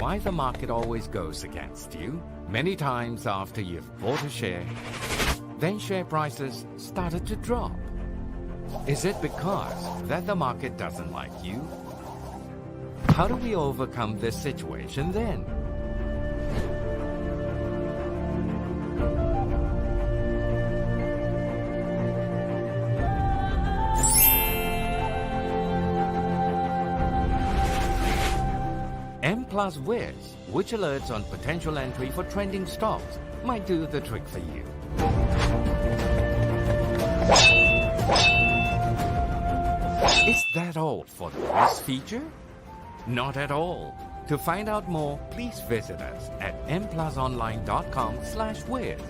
why the market always goes against you? Many times after you've bought a share, then share prices started to drop. Is it because that the market doesn't like you? How do we overcome this situation then? M Plus Wiz, which alerts on potential entry for trending stocks, might do the trick for you. Is that all for the Wiz feature? Not at all. To find out more, please visit us at mplusonline.com/wiz.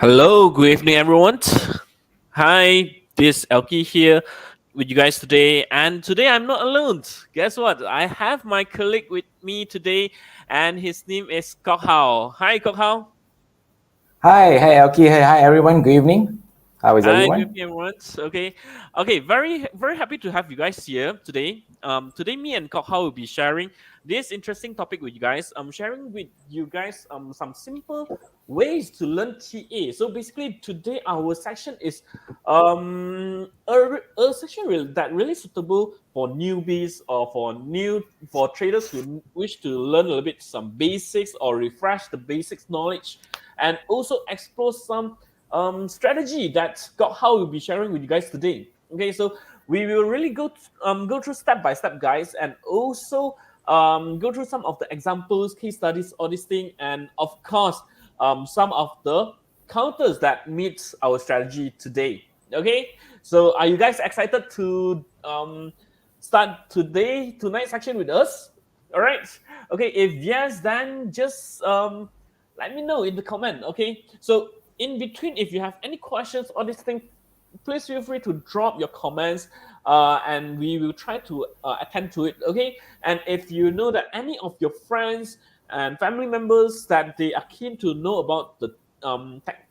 Hello, good evening, everyone. Hi, this Elky here with you guys today. And today I'm not alone. Guess what? I have my colleague with me today, and his name is Kok How. Hi, Kok How. Hi, Elky. Hi, everyone. Good evening. How is Hi, everyone? good evening, everyone. Okay. Very happy to have you guys here today. Today me and Kok How will be sharing this interesting topic with you guys. I'm sharing with you guys some simple ways to learn TA. So basically, today our section is a section that really suitable for newbies or for traders who wish to learn a little bit some basics or refresh the basics knowledge, and also explore some strategy that Kok How will be sharing with you guys today. Okay, so we will really go through step by step, guys, and also go through some of the examples, case studies, all this thing, and of course, some of the counters that meets our strategy today. Okay, so are you guys excited to start tonight's section with us? All right. Okay, if yes, then just let me know in the comment. Okay, so in between, if you have any questions or this thing, please feel free to drop your comments and we will try to attend to it. Okay, and if you know that any of your friends and family members that they are keen to know about the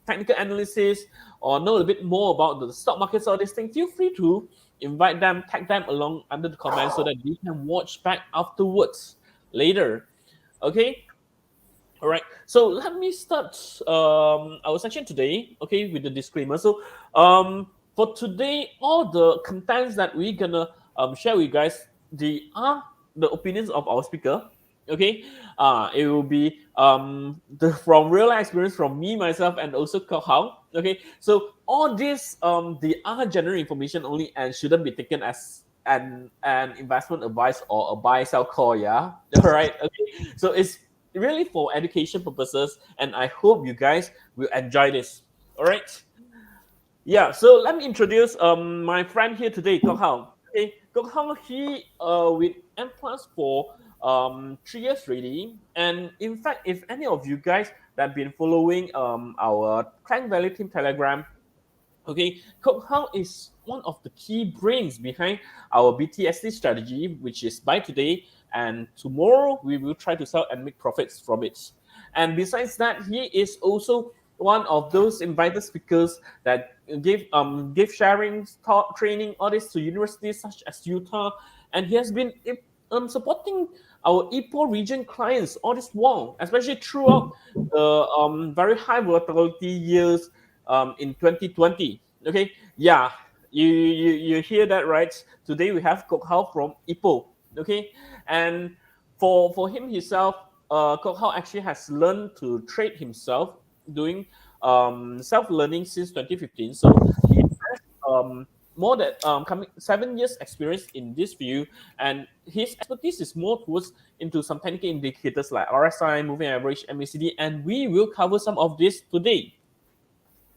technical analysis or know a bit more about the stock markets or this thing, feel free to invite them, tag them along under the comments so that they can watch back afterwards later. Okay. All right. So let me start our section today. Okay, with the disclaimer. So for today, all the contents that we're gonna share with you guys, they are the opinions of our speaker. Okay. It will be from real life experience from me myself and also Kok How. Okay. So all this they are general information only and shouldn't be taken as an investment advice or a buy sell call. Yeah. All right. Okay. So it's really for education purposes, and I hope you guys will enjoy this. All right. Yeah. So let me introduce my friend here today, Kok How. Okay, Kok How, he with M Plus for 3 years already, and in fact, if any of you guys that have been following our Clan Valley Team Telegram. Okay, Kok How is one of the key brains behind our BTSD strategy, which is buy today and tomorrow we will try to sell and make profits from it. And besides that, he is also one of those invited speakers that give sharing, talk, training, all this to universities such as Utah, and he has been supporting our Ipoh region clients all this while, especially throughout the very high volatility years in 2020. Okay, yeah, you hear that right? Today we have Kok How from Ipoh. Okay, and for him himself, Kok How actually has learned to trade himself doing self learning since 2015. So he has more than coming 7 years experience in this field, and his expertise is more towards into some technical indicators like RSI, moving average, MACD, and we will cover some of this today.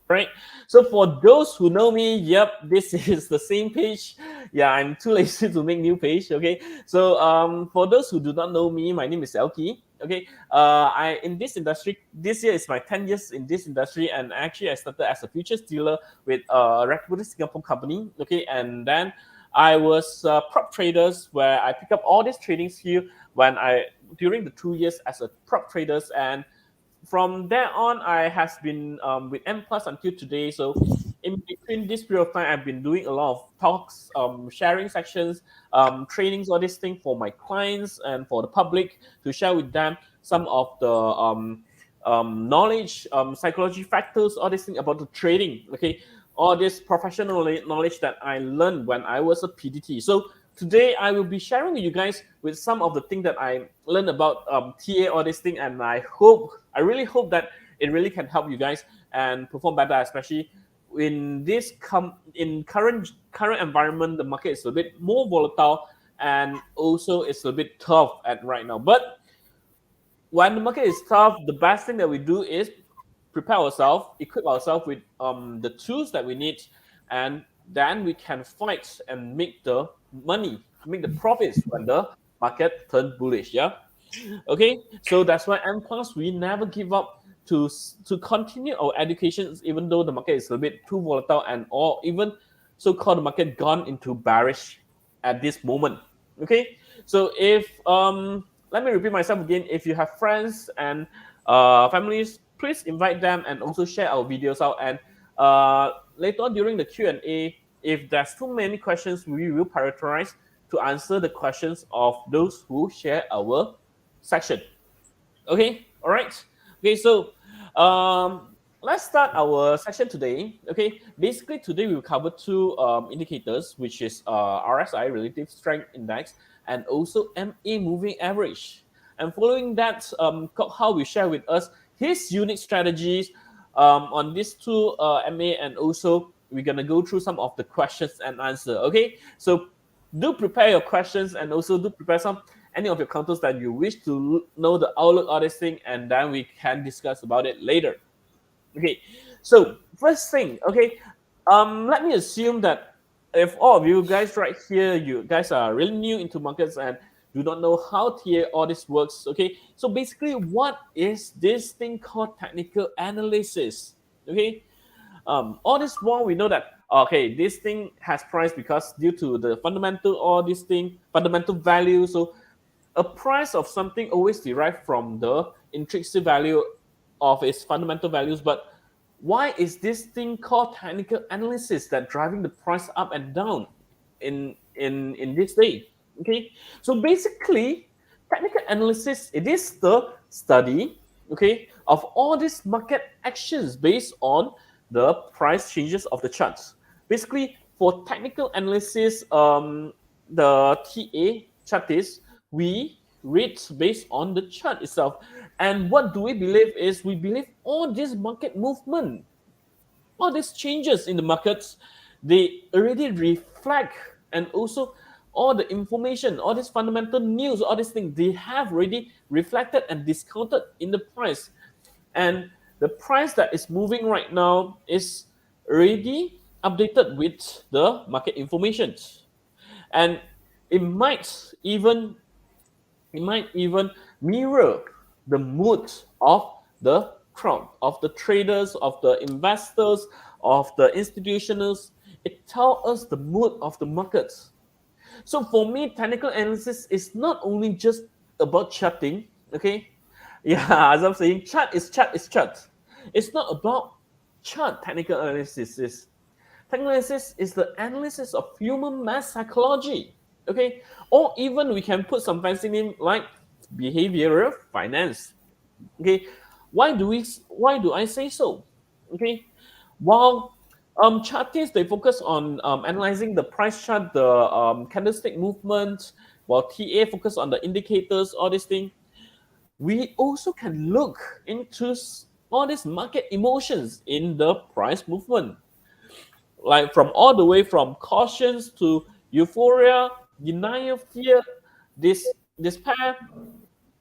Right. So for those who know me, yep, this is the same page. Yeah, I'm too lazy to make new page. Okay. So for those who do not know me, my name is Elky. Okay. I in this industry, this year is my 10 years in this industry, and actually I started as a futures dealer with a reputable Singapore company. Okay, and then I was prop traders where I pick up all these tradings here when I during the 2 years as a prop traders, and from there on, I has been with M Plus until today. So in between this period of time, I've been doing a lot of talks, sharing sections, trainings, all this thing for my clients and for the public to share with them some of the knowledge, psychology factors, all this thing about the trading. Okay, all this professional knowledge that I learned when I was a PDT. So today I will be sharing with you guys with some of the things that I learned about TA all this thing, and I really hope that it really can help you guys and perform better, especially in this in current environment. The market is a bit more volatile and also it's a bit tough at right now. But when the market is tough, the best thing that we do is prepare ourselves, equip ourselves with the tools that we need, and then we can fight and make the money, make the profits when the market turn bullish. Yeah. Okay. So that's why M Plus we never give up to continue our education, even though the market is a bit too volatile and or even so-called the market gone into bearish at this moment. Okay. So if let me repeat myself again. If you have friends and families, please invite them and also share our videos out. And later on during the Q&A, if there's too many questions, we will prioritize to answer the questions of those who share our section. Okay, all right. Okay, so let's start our session today. Okay, basically today we will cover two indicators, which is RSI, Relative Strength Index, and also MA Moving Average. And following that, Kok How will share with us his unique strategies on these two MA, and also we're gonna go through some of the questions and answer. Okay, so do prepare your questions and also do prepare any of your counters that you wish to know the outlook of this thing, and then we can discuss about it later. Okay, so first thing, okay, let me assume that if all of you guys right here, you guys are really new into markets and do not know how all this works. Okay, so basically, what is this thing called technical analysis? Okay, all this while we know that okay, this thing has price because due to the fundamental or this thing fundamental value. So a price of something always derived from the intrinsic value of its fundamental values. But why is this thing called technical analysis that driving the price up and down in this day? Okay, so basically, technical analysis, it is the study, okay, of all these market actions based on the price changes of the charts. Basically, for technical analysis, the TA chart is we read based on the chart itself. And what do we believe is we believe all this market movement, all these changes in the markets, they already reflect, and also all the information, all this fundamental news, all these things, they have already reflected and discounted in the price. And the price that is moving right now is already updated with the market information. And it might even mirror the mood of the crowd, of the traders, of the investors, of the institutionals. It tells us the mood of the markets. So for me, technical analysis is not only just about charting, okay? Yeah, as I'm saying, chart is chart is chart. It's not about chart technical analysis. Technical analysis is the analysis of human mass psychology, okay? Or even we can put some fancy name like behavioral finance, okay? Why do I say so? Okay, while chartists they focus on analyzing the price chart, the candlestick movement, while TA focus on the indicators, all these things, we also can look into all these market emotions in the price movement, like from all the way from cautions to euphoria, denial, fear, despair.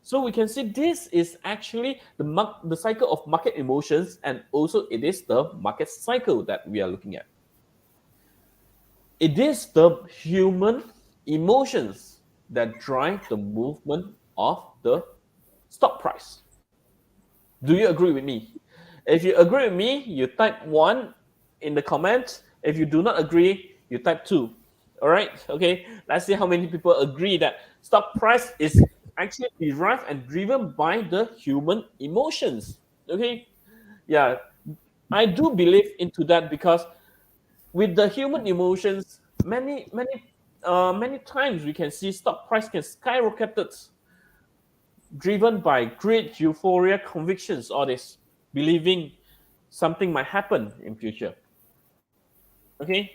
So we can see this is actually the cycle of market emotions, and also it is the market cycle that we are looking at. It is the human emotions that drive the movement of the stock price. Do you agree with me? If you agree with me, you type 1 in the comments. If you do not agree, you type 2. All right, okay. Let's see how many people agree that stock price is actually derived and driven by the human emotions. Okay, yeah, I do believe into that because with the human emotions, many times we can see stock price can skyrocket, driven by great euphoria, convictions, all this, believing something might happen in future. Okay,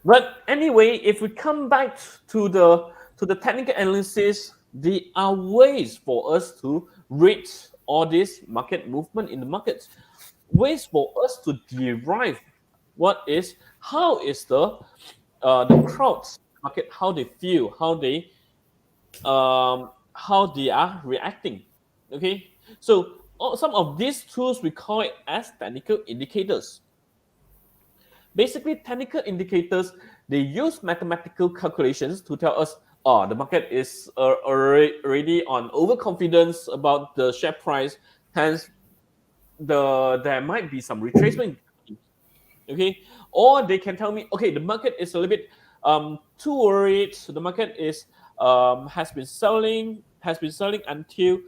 but anyway, if we come back to the technical analysis, there are ways for us to read all this market movement in the markets, ways for us to derive how is the crowds market, how they feel, how they are reacting. Okay, so some of these tools we call it as technical indicators. Basically, technical indicators, they use mathematical calculations to tell us, oh, the market is already on overconfidence about the share price, hence there might be some retracement. Okay, or they can tell me, okay, the market is a little bit too worried. So the market is has been selling until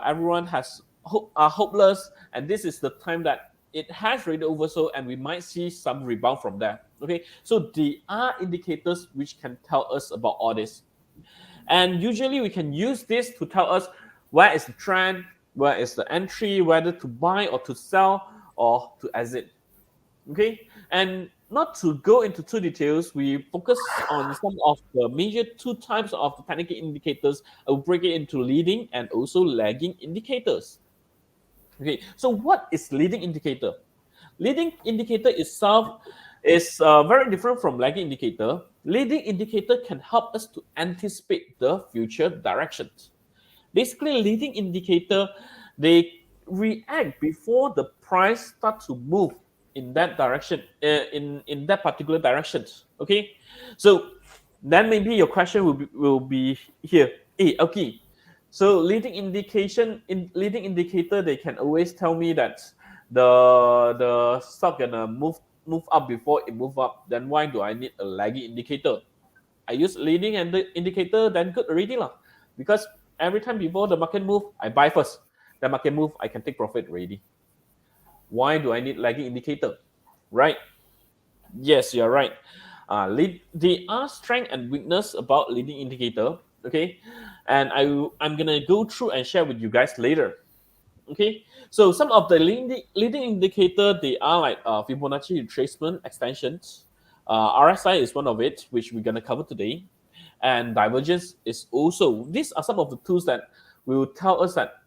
everyone are hopeless, and this is the time that it has already oversold, and we might see some rebound from there. Okay, so there are indicators which can tell us about all this, and usually we can use this to tell us where is the trend, where is the entry, whether to buy or to sell or to exit. Okay, and not to go into too details, we focus on some of the major two types of the technical indicators. I will break it into leading and also lagging indicators. Okay, so what is leading indicator? Leading indicator itself is very different from lagging indicator. Leading indicator can help us to anticipate the future directions. Basically, leading indicator, they react before the price start to move in that direction, in that particular direction. Okay, so then maybe your question will be here. Hey, okay. So leading indicator, they can always tell me that the stock gonna move move up before it move up, then why do I need a lagging indicator? I use leading and the indicator, then good already lah. Because every time before the market move, I buy first. The market move, I can take profit already. Why do I need lagging indicator? Right? Yes, you're right. There are strength and weakness about leading indicator. Okay, and I'm gonna go through and share with you guys later. Okay, so some of the leading indicator, they are like Fibonacci retracement extensions. RSI is one of it, which we're gonna cover today, and divergence is also. These are some of the tools that will tell us that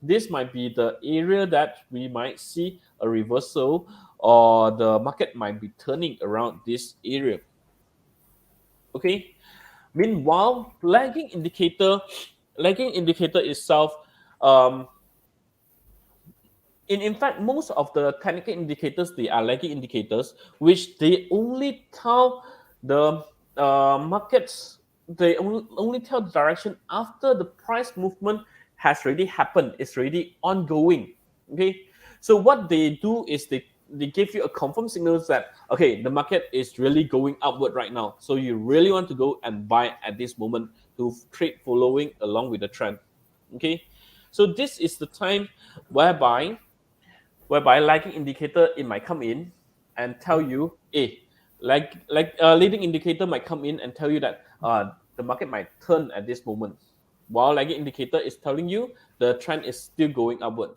this might be the area that we might see a reversal, or the market might be turning around this area. Okay. Meanwhile, lagging indicator itself, um, in fact, most of the technical indicators, they are lagging indicators, which they only tell the markets, they only tell the direction after the price movement has already happened, it's already ongoing. Okay, so what they do is they give you a confirm signals that okay, the market is really going upward right now, so you really want to go and buy at this moment to trade following along with the trend. Okay, so this is the time whereby lagging indicator it might come in and tell you, leading indicator might come in and tell you that the market might turn at this moment, while lagging indicator is telling you the trend is still going upward.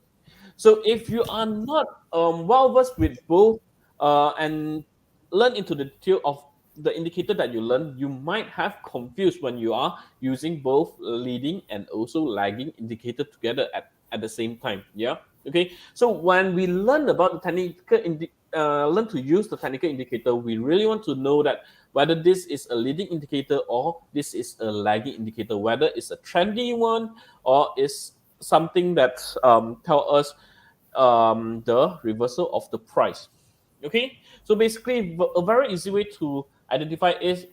So if you are not well versed with both and learn into the detail of the indicator that you learn, you might have confused when you are using both leading and also lagging indicator together at the same time. Yeah. Okay. So when we learn about the learn to use the technical indicator, we really want to know that whether this is a leading indicator or this is a lagging indicator, whether it's a trendy one or is something that tell us the reversal of the price. Okay, so basically, a very easy way to identify is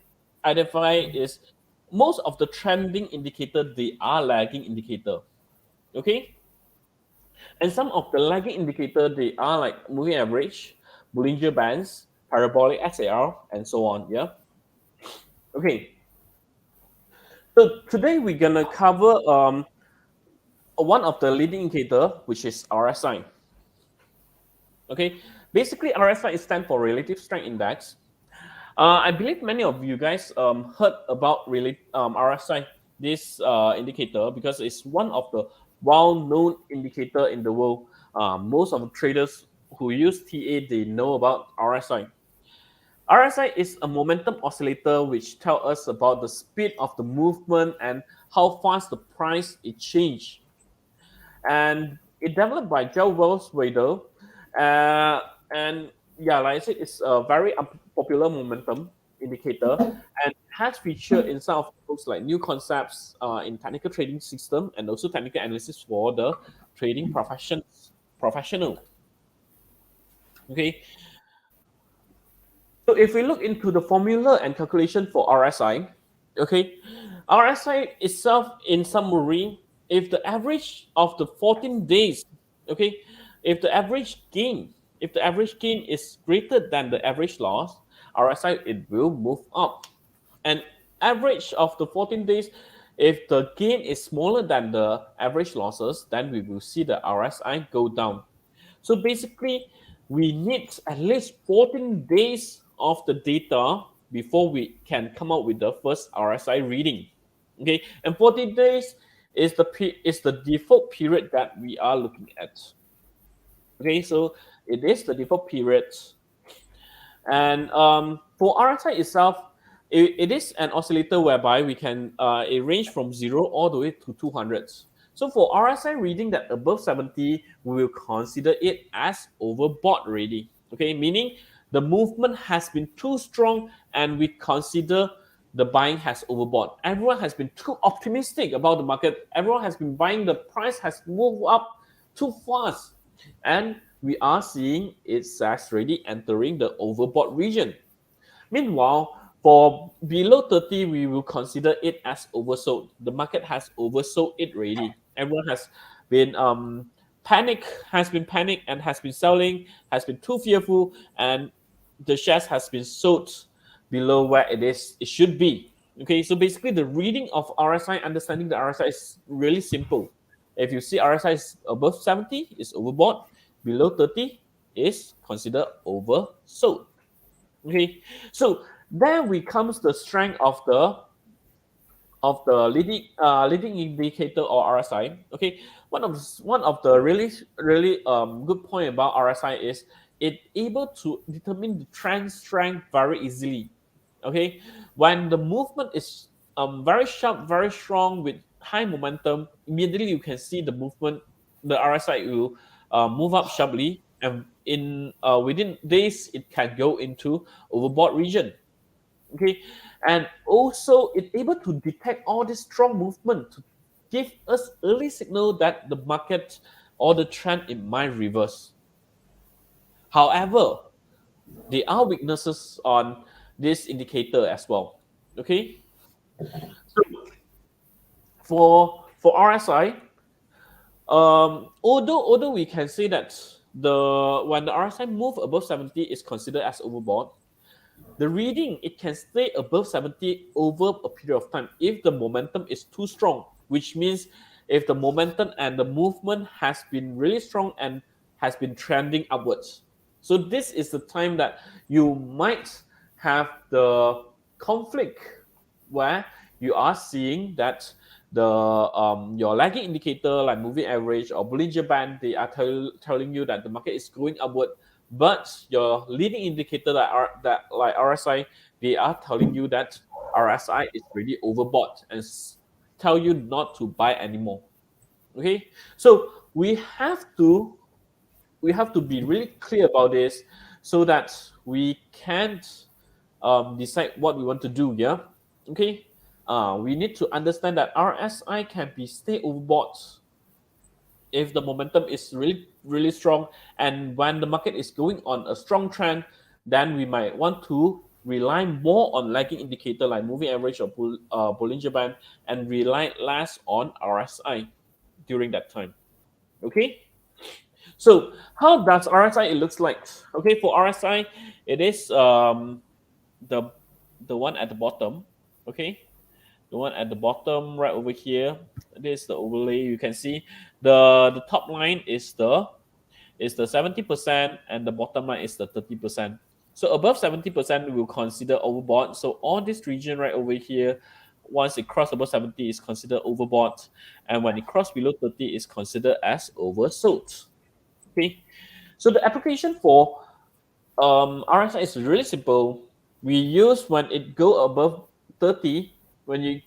most of the trending indicator, they are lagging indicator. Okay, and some of the lagging indicator, they are like moving average, Bollinger Bands, parabolic XAR, and so on. Yeah. Okay. So today we're gonna cover one of the leading indicator, which is RSI. Okay, basically RSI stands for Relative Strength Index. I believe many of you guys heard about RSI, this indicator, because it's one of the well-known indicator in the world. Most of the traders who use TA, they know about RSI. RSI is a momentum oscillator which tells us about the speed of the movement and how fast the price it change. And it developed by Joe Wellswader, and yeah, like I said, it's a very popular momentum indicator and has featured in some of the books like New Concepts in Technical Trading System and also Technical Analysis for the Trading Professional. Okay, so if we look into the formula and calculation for RSI, okay, RSI itself in summary, if the average of the 14 days, okay, if the average gain, if the average gain is greater than the average loss, RSI it will move up. And average of the 14 days, if the gain is smaller than the average losses, then we will see the RSI go down. So basically, we need at least 14 days of the data before we can come up with the first RSI reading. Okay, and 40 days is the default period that we are looking at. Okay, so it is the default period, and for RSI itself, it is an oscillator whereby we can it range from 0 all the way to 200. So for RSI reading that above 70, we will consider it as overbought already. Okay, meaning the movement has been too strong and we consider the buying has overbought. Everyone has been too optimistic about the market. Everyone has been buying, the price has moved up too fast. And we are seeing it's already entering the overbought region. Meanwhile, for below 30, we will consider it as oversold. The market has oversold it already. Everyone has been panic and has been selling, has been too fearful, and the shares has been sold below where it should be. Okay, so basically the reading of RSI, understanding the RSI is really simple. If you see RSI is above 70, it's overbought. Below 30 is considered oversold. Okay, so then we comes the strength of the leading indicator or RSI. Okay, one of the really good point about RSI is it able to determine the trend strength very easily. Okay, when the movement is very sharp, very strong with high momentum, immediately you can see the movement, the RSI will move up sharply, and in within days it can go into overbought region. Okay, and also it able to detect all this strong movement to give us early signal that the market or the trend it might reverse. However, there are weaknesses on this indicator as well. Okay, so for RSI, although we can say that the when the RSI move above 70 is considered as overbought, the reading it can stay above 70 over a period of time if the momentum is too strong, which means if the momentum and the movement has been really strong and has been trending upwards. So this is the time that you might have the conflict where you are seeing that the your lagging indicator like moving average or Bollinger Band, they are telling you that the market is going upward, but your leading indicator that like RSI, they are telling you that RSI is really overbought and tell you not to buy anymore. Okay, so we have to be really clear about this so that we can't decide what we want to do. Yeah, okay. We need to understand that RSI can be stay overbought if the momentum is really strong, and when the market is going on a strong trend, then we might want to rely more on lagging indicator like moving average or Bollinger Band, and rely less on RSI during that time. Okay, so how does RSI it looks like? Okay, for RSI, it is the the one at the bottom. Okay, the one at the bottom right over here. This is the overlay. You can see the top line is the 70%, and the bottom line is the 30%. So above 70% we will consider overbought. So all this region right over here, once it cross above 70 is considered overbought, and when it cross below 30 is considered as oversold. Okay, so the application for RSI is really simple. We use when it go above 30. When you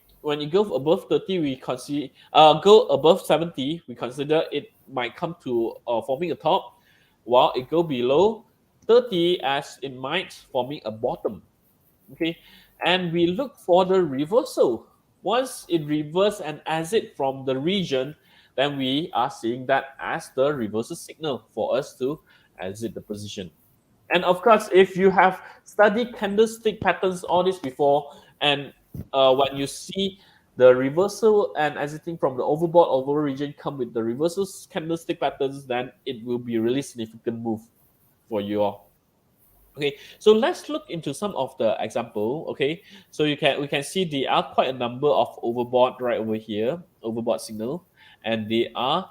go above 30, we consider go above 70. We consider it might come to forming a top, while it go below 30 as it might forming a bottom. Okay, and we look for the reversal. Once it reverse and exit from the region, then we are seeing that as the reversal signal for us to exit the position. And of course, if you have studied candlestick patterns all this before, and when you see the reversal and exiting from the overbought over region come with the reversal candlestick patterns, then it will be a really significant move for you all. Okay, so let's look into some of the example. Okay, so we can see there are quite a number of overbought right over here, overbought signal, and there are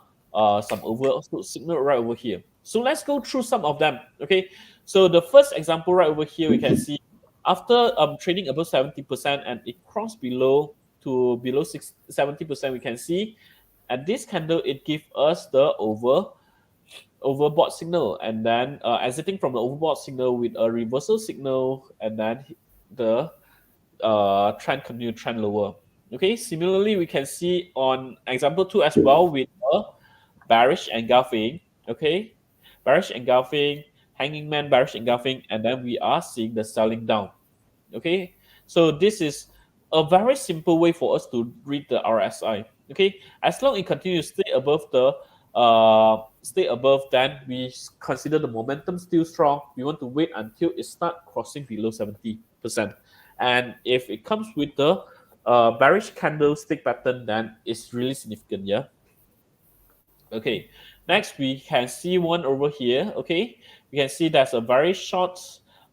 some oversold signal right over here. So let's go through some of them. Okay, so the first example right over here, we can see after trading above 70% and it crossed below to below 70%, we can see at this candle it gives us the overbought signal, and then exiting from the overbought signal with a reversal signal, and then the trend continue trend lower. Okay, similarly we can see on example 2 as well with a bearish engulfing. Okay, bearish engulfing, hanging man bearish engulfing, and then we are seeing the selling down. Okay, so this is a very simple way for us to read the RSI. Okay, as long as it continues to stay above, then we consider the momentum still strong. We want to wait until it start crossing below 70%, and if it comes with the bearish candlestick pattern, then it's really significant. Yeah. Okay, next we can see one over here. Okay, we can see that's a very short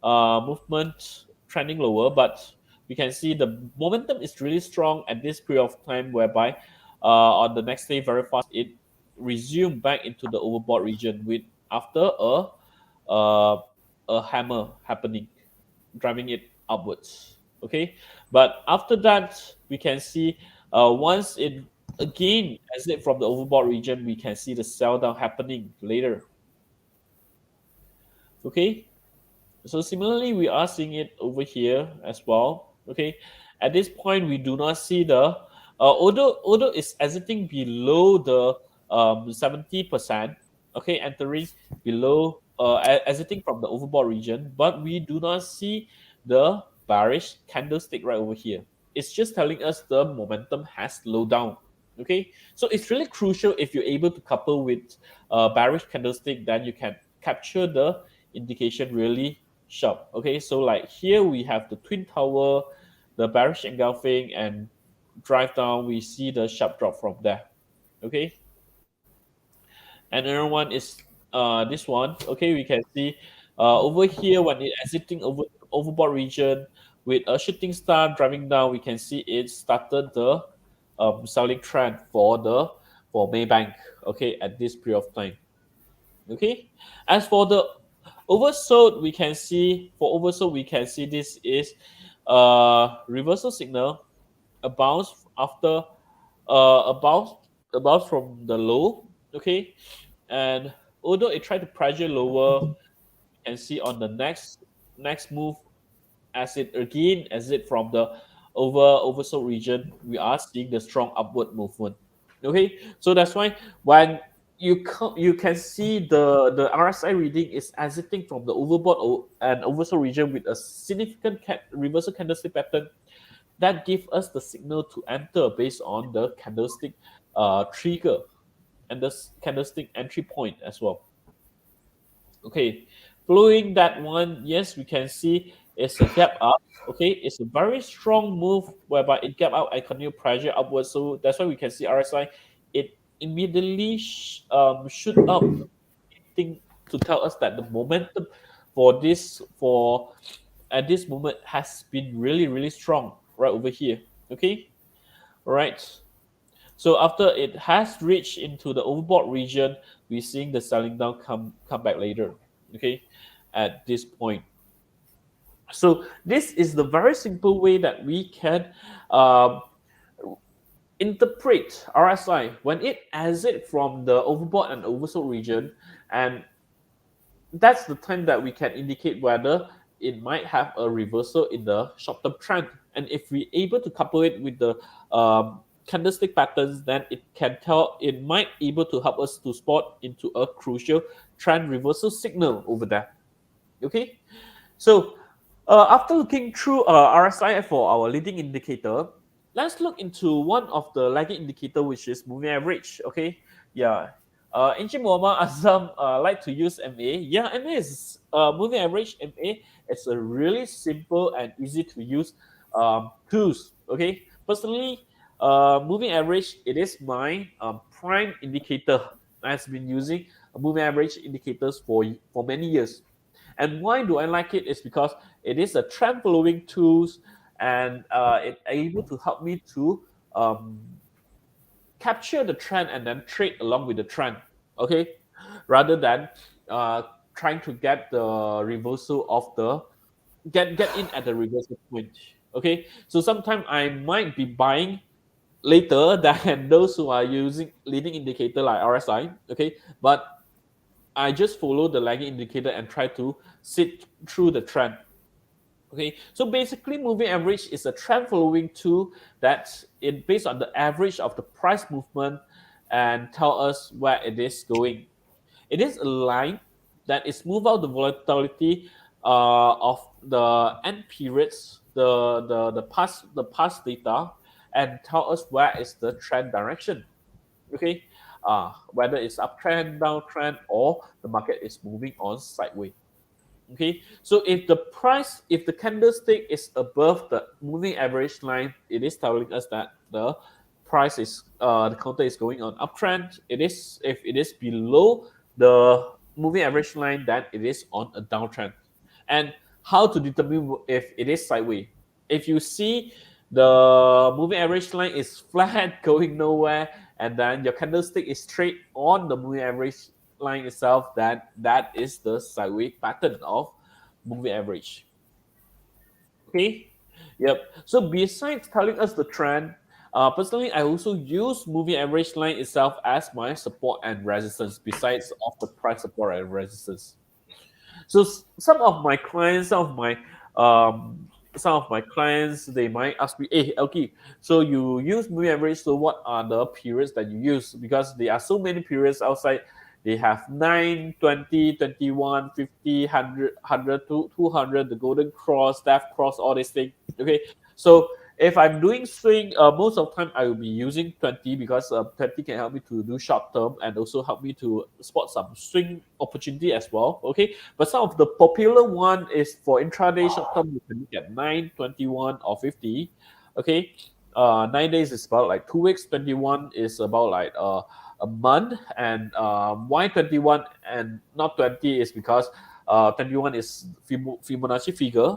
movement trending lower, but we can see the momentum is really strong at this period of time, whereby on the next day very fast it resumed back into the overbought region with after uh, a hammer happening, driving it upwards. Okay, but after that we can see once it again exit from the overbought region, we can see the sell down happening later. Okay, so similarly, we are seeing it over here as well. Okay, at this point, we do not see the although it's exiting below the 70%. Okay, entering below exiting from the overbought region, but we do not see the bearish candlestick right over here. It's just telling us the momentum has slowed down. Okay, so it's really crucial if you're able to couple with bearish candlestick, then you can capture the indication really sharp. Okay, so like here we have the twin tower, the bearish engulfing, and drive down. We see the sharp drop from there. Okay, and another one is this one. Okay, we can see over here when it exiting overbought region with a shooting star driving down, we can see it started the selling trend for Maybank. Okay, at this period of time. Okay, as for the oversold, we can see for oversold we can see this is a reversal signal, a bounce after a bounce from the low. Okay, and although it tried to pressure lower, you can see on the next move as it again exit from the oversold region, we are seeing the strong upward movement. Okay, so that's why when you can see the RSI reading is exiting from the and oversold region with a significant reversal candlestick pattern, that gives us the signal to enter based on the candlestick trigger and the candlestick entry point as well. Okay, following that one, yes, we can see it's a gap up. Okay, it's a very strong move whereby it gap up and continue pressure upwards. So that's why we can see RSI, it immediately shoot up, thing to tell us that the momentum for at this moment has been really strong right over here. Okay, all right. So after it has reached into the overbought region, we're seeing the selling down come back later. Okay, at this point. So this is the very simple way that we can um, interpret RSI when it exit from the overbought and oversold region, and that's the time that we can indicate whether it might have a reversal in the short-term trend. And if we're able to couple it with the candlestick patterns, then it might able to help us to spot into a crucial trend reversal signal over there. Okay, so after looking through RSI for our leading indicator, let's look into one of the lagging indicator, which is moving average. Okay, yeah. Encik Muhammad Azam like to use MA. Yeah, MA is moving average. MA it's a really simple and easy to use tools. Okay, personally, moving average it is my prime indicator. I've been using moving average indicators for many years. And why do I like it? Is because it is a trend following tools, and it able to help me to capture the trend and then trade along with the trend. Okay, rather than uh, trying to get the reversal of the get in at the reversal point. Okay, so sometimes I might be buying later than those who are using leading indicator like RSI. Okay, but I just follow the lagging indicator and try to sit through the trend. Okay, so basically, moving average is a trend following tool that it based on the average of the price movement and tell us where it is going. It is a line that is move out the volatility of the end periods, the past data, and tell us where is the trend direction. Okay, whether it's uptrend, downtrend, or the market is moving on sideways. Okay, so if the candlestick is above the moving average line, it is telling us that the counter is going on uptrend. It is if it is below the moving average line, then it is on a downtrend. And how to determine if it is sideways. If you see the moving average line is flat, going nowhere, and then your candlestick is straight on the moving average line itself, then that is the sideways pattern of moving average. Okay. Yep. So besides telling us the trend, personally, I also use moving average line itself as my support and resistance. Besides of the price support and resistance. So some of my clients, um, some of my clients, they might ask me, "Hey, Elky, so you use moving average? So what are the periods that you use? Because there are so many periods outside. They have 9, 20, 21, 50, 100, 200, the golden cross, staff cross, all these things. Okay, so if I'm doing swing, most of the time I will be using 20 because 20 can help me to do short term and also help me to spot some swing opportunity as well. Okay, but some of the popular one is for intraday short term. You can look at 9, 21, or 50. Okay, 9 days is about like 2 weeks. 21 is about like a month, and why 21 and not 20 is because 21 is Fibonacci figure.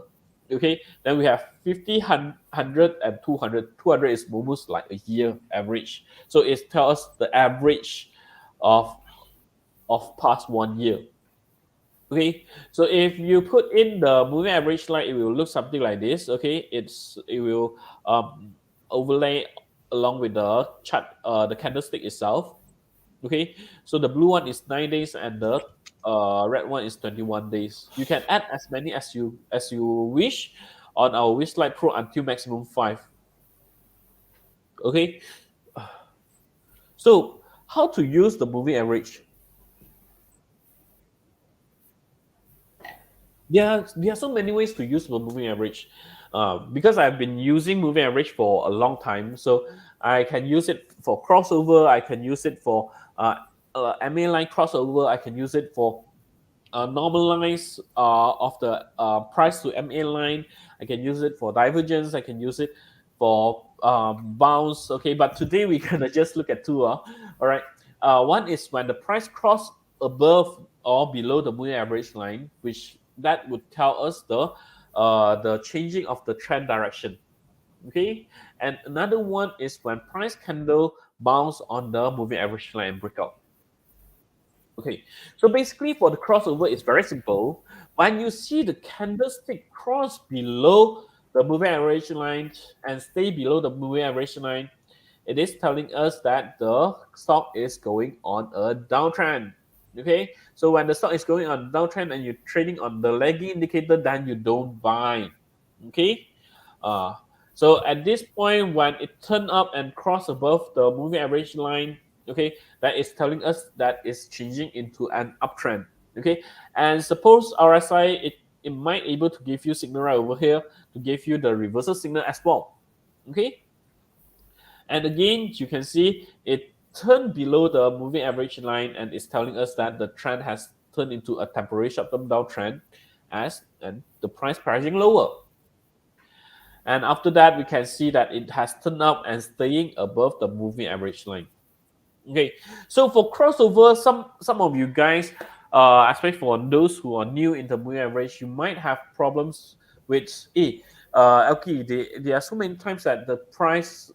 Okay, then we have 50, 100, and 200. 200 is almost like a year average. So it tells us the average of past 1 year. Okay, so if you put in the moving average line, it will look something like this. Okay, it will overlay along with the chart, the candlestick itself. Okay, so the blue one is 9 days and the red one is 21 days. You can add as many as you wish on our Wishlight Pro until maximum 5. Okay, so how to use the moving average? There are so many ways to use the moving average. Because I've been using moving average for a long time, so I can use it for crossover. I can use it for MA line crossover. I can use it for normalize of the price to MA line. I can use it for divergence. I can use it for bounce. Okay, but today we're gonna just look at two. All right. One is when the price cross above or below the moving average line, which that would tell us the changing of the trend direction. Okay, and another one is when price candle bounce on the moving average line and breakout. Okay, so basically for the crossover, it's very simple. When you see the candlestick cross below the moving average line and stay below the moving average line, it is telling us that the stock is going on a downtrend. Okay, so when the stock is going on a downtrend and you're trading on the lagging indicator, then you don't buy. Okay, uh, so at this point, when it turned up and crossed above the moving average line, okay, that is telling us that it's changing into an uptrend. Okay, and suppose RSI, it might able to give you signal right over here to give you the reversal signal as well. Okay, and again, you can see it turned below the moving average line and it's telling us that the trend has turned into a temporary short-term downtrend as and the price pricing lower. And after that, we can see that it has turned up and staying above the moving average line. Okay, so for crossover, some of you guys, especially for those who are new in the moving average, you might have problems with Elky. There are so many times that the price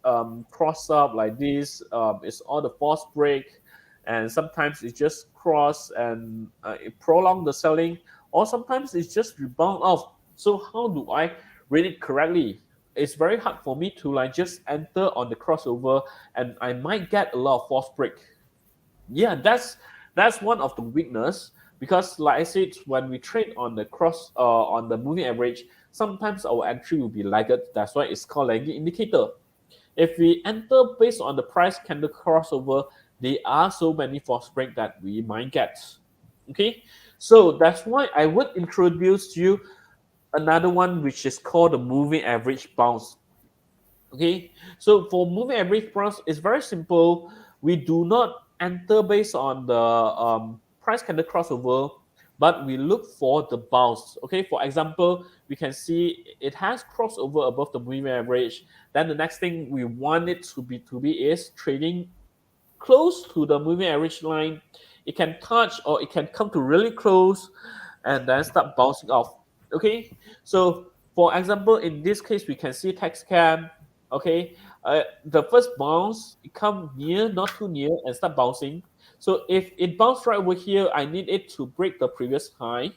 cross up like this. It's all the false break, and sometimes it just cross and it prolong the selling, or sometimes it's just rebound off. So how do I read it correctly? It's very hard for me to like just enter on the crossover and I might get a lot of false break. Yeah, that's one of the weakness because like I said, when we trade on the on the moving average, sometimes our entry will be lagged. That's why it's called lagging indicator. If we enter based on the price candle crossover, there are so many false break that we might get. Okay, so that's why I would introduce you another one which is called the moving average bounce. Okay, so for moving average bounce, it's very simple. We do not enter based on the price candle crossover, but we look for the bounce. Okay, for example, we can see it has crossover above the moving average. Then the next thing we want it to be is trading close to the moving average line. It can touch or it can come to really close and then start bouncing off. Okay, so for example, in this case, we can see text cam. Okay, the first bounce it come near, not too near, and start bouncing. So if it bounced right over here, I need it to break the previous high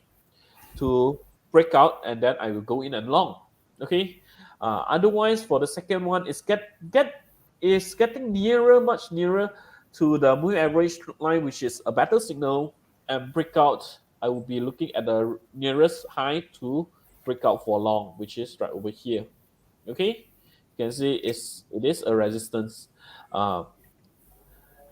to break out, and then I will go in and long. Okay. Otherwise, for the second one, is getting nearer, much nearer to the moving average line, which is a better signal, and breakout. I will be looking at the nearest high to break out for long, which is right over here. Okay, you can see it is a resistance. Uh,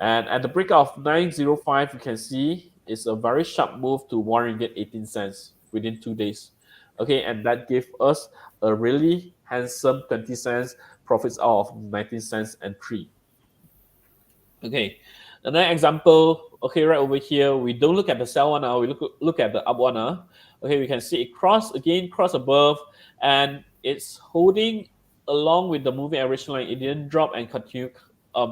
and at the breakout of 905, you can see it's a very sharp move to 1 ringgit 18 cents within 2 days. Okay, and that gave us a really handsome 20 cents profits out of 19 cents and 3. Okay, another example. Okay, right over here, we don't look at the sell one now. We look at the up one now. Okay, we can see it cross above, and it's holding along with the moving average line. It didn't drop and continue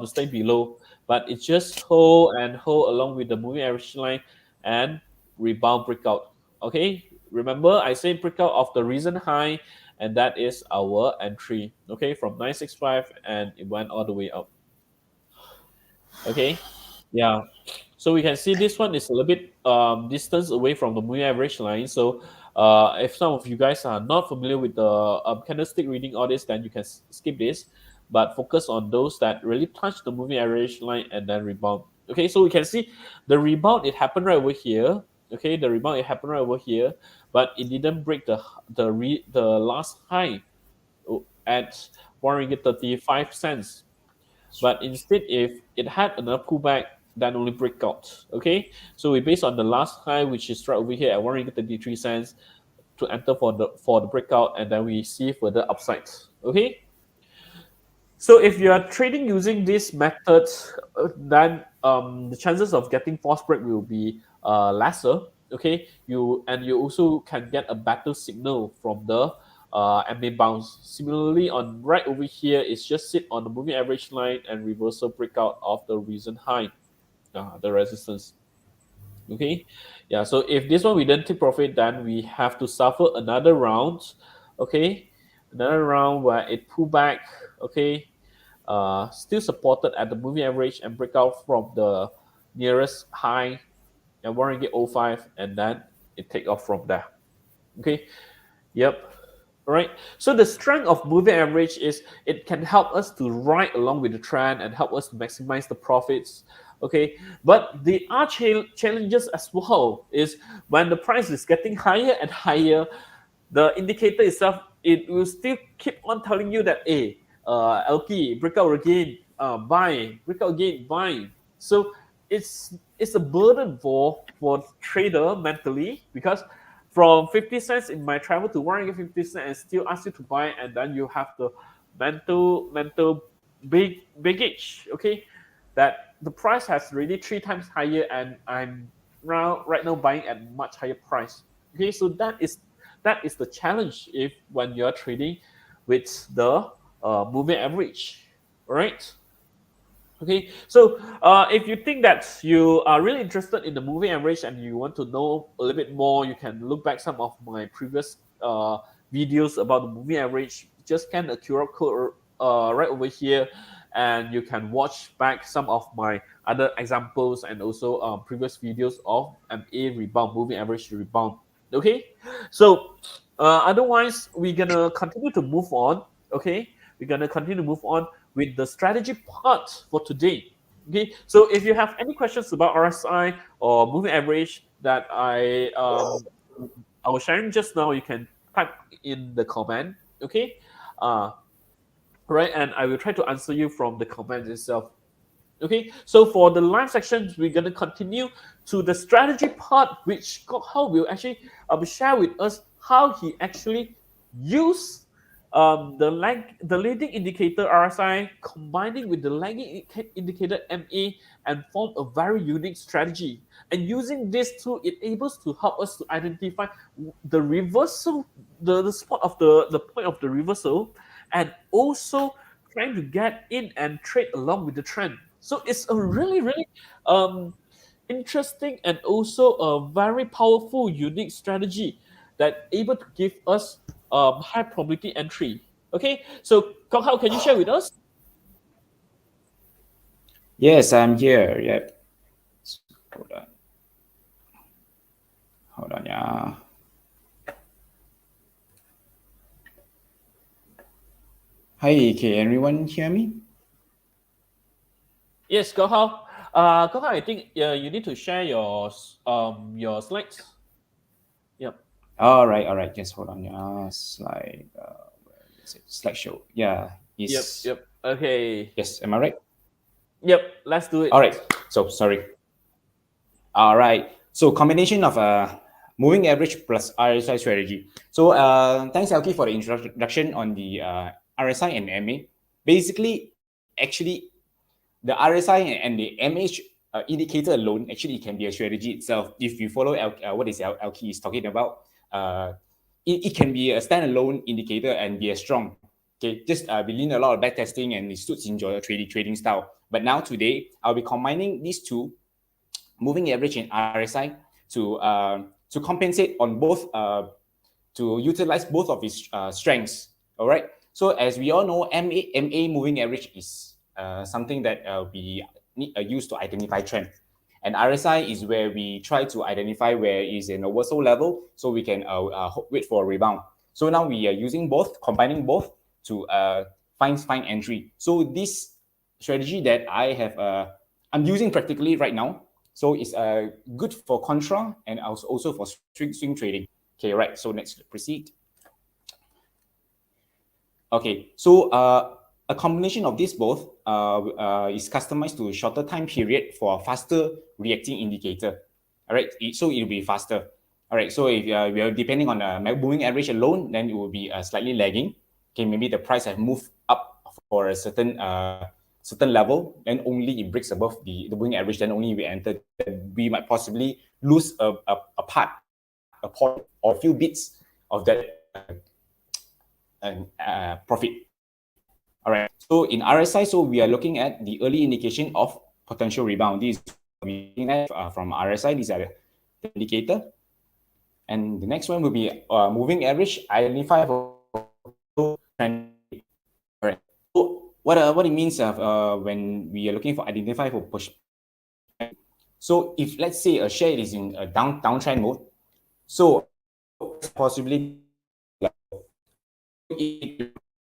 stay below, but it just hold along with the moving average line and rebound breakout. Okay, remember I said breakout of the recent high, and that is our entry. Okay, from 965, and it went all the way up. Okay, yeah. So we can see this one is a little bit distance away from the moving average line. So if some of you guys are not familiar with the candlestick reading all this, then you can skip this. But focus on those that really touch the moving average line and then rebound. Okay, so we can see the rebound it happened right over here. Okay, the rebound it happened right over here, but it didn't break the last high at 1 ringgit 35 cents. But instead, if it had another pullback, then only breakout. Okay, so we based on the last high, which is right over here at 1 ringgit 33 cents, to enter for the breakout, and then we see further upsides. Okay, so if you are trading using this method, then the chances of getting false break will be lesser. Okay, you also can get a better signal from the MA bounce. Similarly, on right over here, it's just sit on the moving average line and reversal breakout of the recent high, the resistance. Okay, yeah. So if this one we don't take profit, then we have to suffer another round. Okay, another round where it pull back. Okay, still supported at the moving average and break out from the nearest high at 1 ringgit 05, and then it take off from there. Okay, yep. All right. So the strength of moving average is it can help us to ride along with the trend and help us to maximize the profits. Okay, but the are challenges as well is when the price is getting higher and higher, the indicator itself it will still keep on telling you that Elky breakout again, buy, breakout again, buy. So it's a burden for trader mentally, because from 50 cents in my travel to 150 cents and still ask you to buy, and then you have the mental baggage. Okay, that the price has really 3 times higher, and I'm right now buying at much higher price. Okay, so that is the challenge if when you're trading with the moving average. All right. Okay, so if you think that you are really interested in the moving average and you want to know a little bit more, you can look back some of my previous videos about the moving average. Just scan the QR code right over here, and you can watch back some of my other examples and also previous videos of MA rebound, moving average rebound. Okay, so otherwise we're gonna continue to move on. Okay, we're gonna continue to move on with the strategy part for today. Okay, so if you have any questions about RSI or moving average that I was sharing just now, you can type in the comment. Okay, right, and I will try to answer you from the comment itself. Okay, so for the live section, we're going to continue to the strategy part, which Kok How will actually share with us how he actually used the leading indicator RSI combining with the lagging indicator MA and form a very unique strategy. And using this tool, it enables to help us to identify the reversal, the spot of the point of the reversal, and also trying to get in and trade along with the trend. So it's a really um, interesting and also a very powerful, unique strategy that able to give us high probability entry. Okay, so Kok How, can you share with us? Yes, I'm here. Yep. Hold on. Hold on, yeah. Hi, can everyone hear me? Yes, Kok How. Kok How, I think you need to share your slides. Yep. All right. Just hold on, yeah. Slide. Where is it? Slideshow. Yeah. Yep. Yes. Yep. Okay. Yes. Am I right? Yep. Let's do All it. right. So sorry. All right. So combination of moving average plus RSI strategy. So thanks, Elky, for the introduction on the RSI and MA. Basically, actually, the RSI and the MH indicator alone actually can be a strategy itself. If you follow what is Elky is talking about, it can be a standalone indicator and be a strong. Okay, just we learn a lot of backtesting and it suits in your trading style. But now today, I'll be combining these two, moving average and RSI, to compensate on both, to utilize both of its strengths. All right. So as we all know, MA moving average is something that we use to identify trend, and RSI is where we try to identify where is an oversold level, so we can wait for a rebound. So now we are using both, combining both to find entry. So this strategy that I'm using practically right now. So it's good for contra and also for swing trading. Okay, right. So let's proceed. Okay, so a combination of these both is customized to a shorter time period for a faster reacting indicator. All right, so it'll be faster. All right, so if we are depending on a moving average alone, then it will be slightly lagging. Okay, maybe the price has moved up for a certain level, then only it breaks above the moving average, then only we enter. We might possibly lose a part, a point, or a few bits of that profit. All right. So in RSI, so we are looking at the early indication of potential rebound. This is looking at from RSI. These are the indicator, and the next one will be moving average. Identify for trend. All right. So what it means when we are looking for identify for push. So if let's say a share is in a downtrend mode, so possibly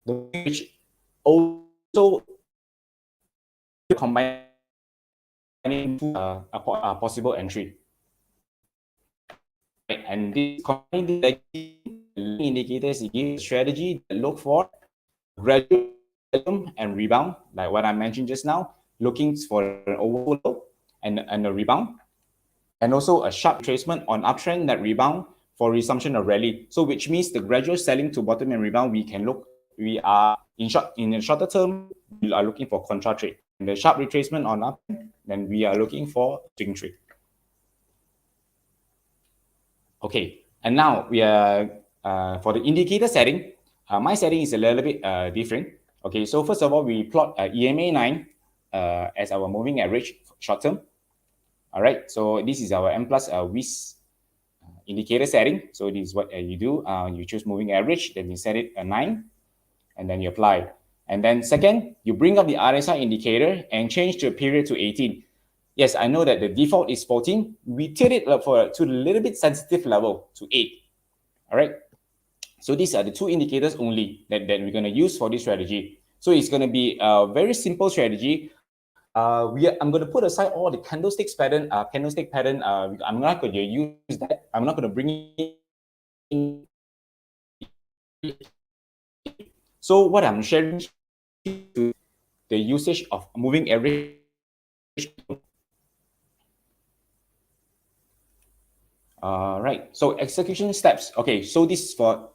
which also combining a possible entry. Right. And this combining the indicators give strategy that look for gradual and rebound, like what I mentioned just now, looking for an overflow and a rebound, and also a sharp retracement on uptrend that rebound for resumption of rally. So which means the gradual selling to bottom and rebound, we are in a shorter term, we are looking for contra trade. And the sharp retracement on up, then we are looking for swing trade. Okay, and now we are for the indicator setting. My setting is a little bit different. Okay, so first of all, we plot EMA 9 as our moving average short term. All right, so this is our M plus WIS indicator setting. So this is what you do. You choose moving average, then you set it a 9, and then you apply. And then second, you bring up the RSI indicator and change the period to 18. Yes, I know that the default is 14. We tilt it up to a little bit sensitive level to 8. All right. So these are the two indicators only that we're going to use for this strategy. So it's going to be a very simple strategy. I'm going to put aside all the candlestick pattern. I'm not going to use that. I'm not going to bring it in. So what I'm sharing to the usage of moving average. Right. So execution steps. Okay. So this is for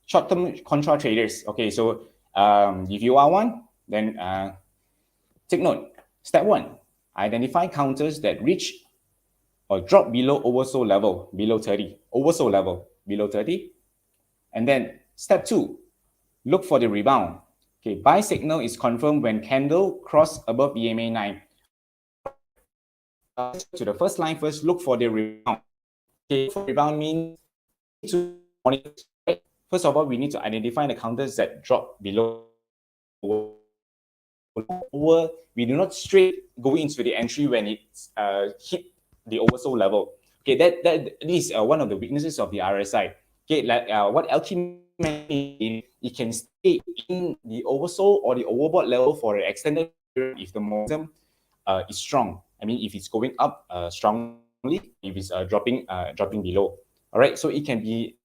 short-term contra traders. Okay. So if you are one, then take note. Step 1, identify counters that reach or drop below oversold level, below 30. Oversold level, below 30. And then step 2, look for the rebound. Okay, buy signal is confirmed when candle cross above EMA 9. To the first line first, look for the rebound. Okay, for rebound means to monitor. Right? First of all, we need to identify the counters that drop below. We do not straight go into the entry when it's hit the oversold level. Okay, that is one of the weaknesses of the RSI. Okay, like what Elky mentioned, it can stay in the oversold or the overbought level for an extended period if the momentum is strong. I mean, if it's going up strongly, if it's dropping below. All right, so it can be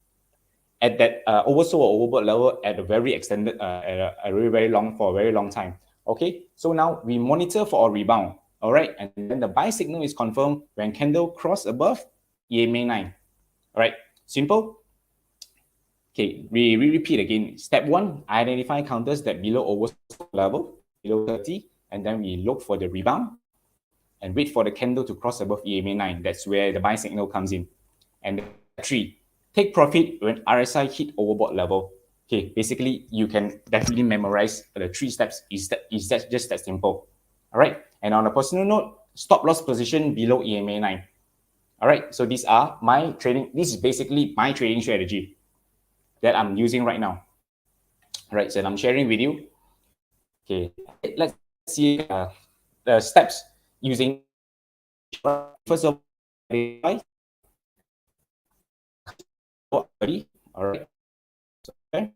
at that oversold or overbought level at a very extended, at a very long, for a very long time. Okay, so now we monitor for a rebound. All right, and then the buy signal is confirmed when candle cross above EMA 9. All right, simple. Okay, we repeat again. Step 1, identify counters that below oversold level, below 30, and then we look for the rebound and wait for the candle to cross above EMA 9. That's where the buy signal comes in. And 3, take profit when RSI hit overbought level. Okay, basically you can definitely memorize the 3 steps. Is that just that simple? All right. And on a personal note, stop loss position below EMA 9. All right. So these are my trading. This is basically my trading strategy that I'm using right now. All right. So I'm sharing with you. Okay. Let's see the steps using. First of all, all right. Okay.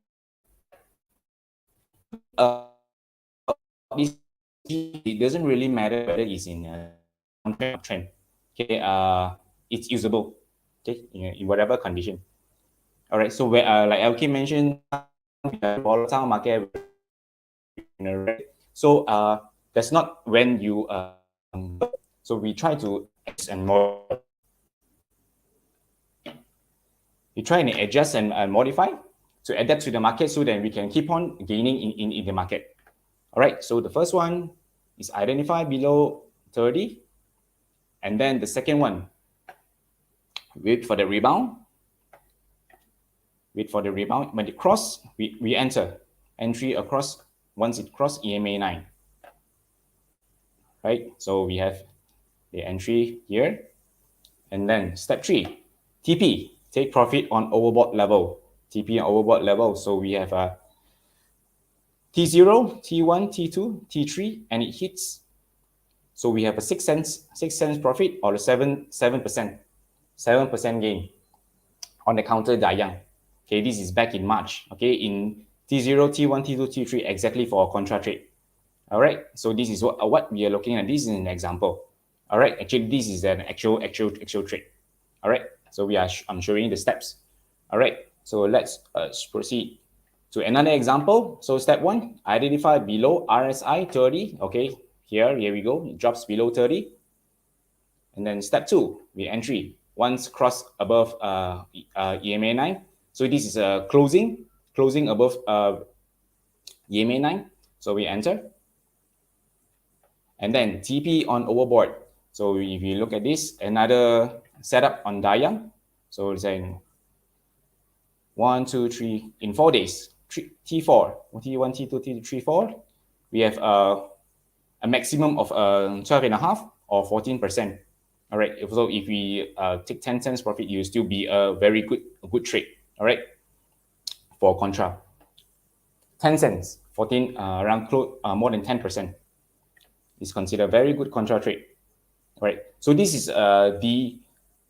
This, it doesn't really matter whether it's in a trend. Okay, it's usable. Okay, in whatever condition. All right. So where, like Elky mentioned, volatile market. So that's not when you. So we try to and more. We try and adjust and modify to adapt to the market so that we can keep on gaining in the market. All right, so the first one is identify below 30. And then the second one, wait for the rebound. Wait for the rebound. When it cross, we enter. Entry across once it cross EMA 9. Right, so we have the entry here. And then step 3, TP, take profit on overbought level. TP on overbought level. So we have a T0, T1, T2, T3, and it hits. So we have a 6 cents profit or a 7% gain on the counter Dayang. Okay, this is back in March. Okay, in T0, T1, T2, T3, exactly for a contra trade. All right, so this is what we are looking at. This is an example. All right, actually this is an actual trade. All right, so I'm showing the steps. All right, so let's proceed to another example. So step 1, identify below RSI 30. Okay, here we go. It drops below 30. And then step 2, we entry once cross above EMA 9. So this is a closing above EMA 9. So we enter. And then TP on overboard. So if you look at this, another setup on Dayang. So it's saying 1, 2, 3 in 4 days. T4, T1, T2, T3, 4. We have a maximum of 12.5 or 14%. All right. So if we take 10 cents profit, you still be a very good trade. All right. For contra, 10 cents, 14, around close, more than 10% is considered very good contra trade. All right. So this is the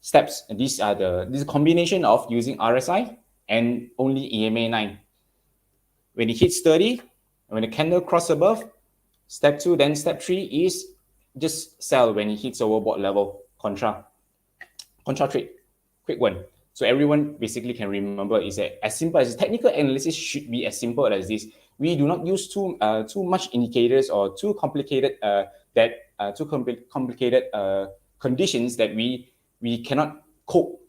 steps. This is a combination of using RSI and only EMA 9. When it hits 30, when the candle cross above, step 2, then step 3 is just sell when it hits overbought level, contra trade, quick one. So everyone basically can remember is that as simple as technical analysis should be as simple as this. We do not use too much indicators or too complicated conditions that we cannot cope,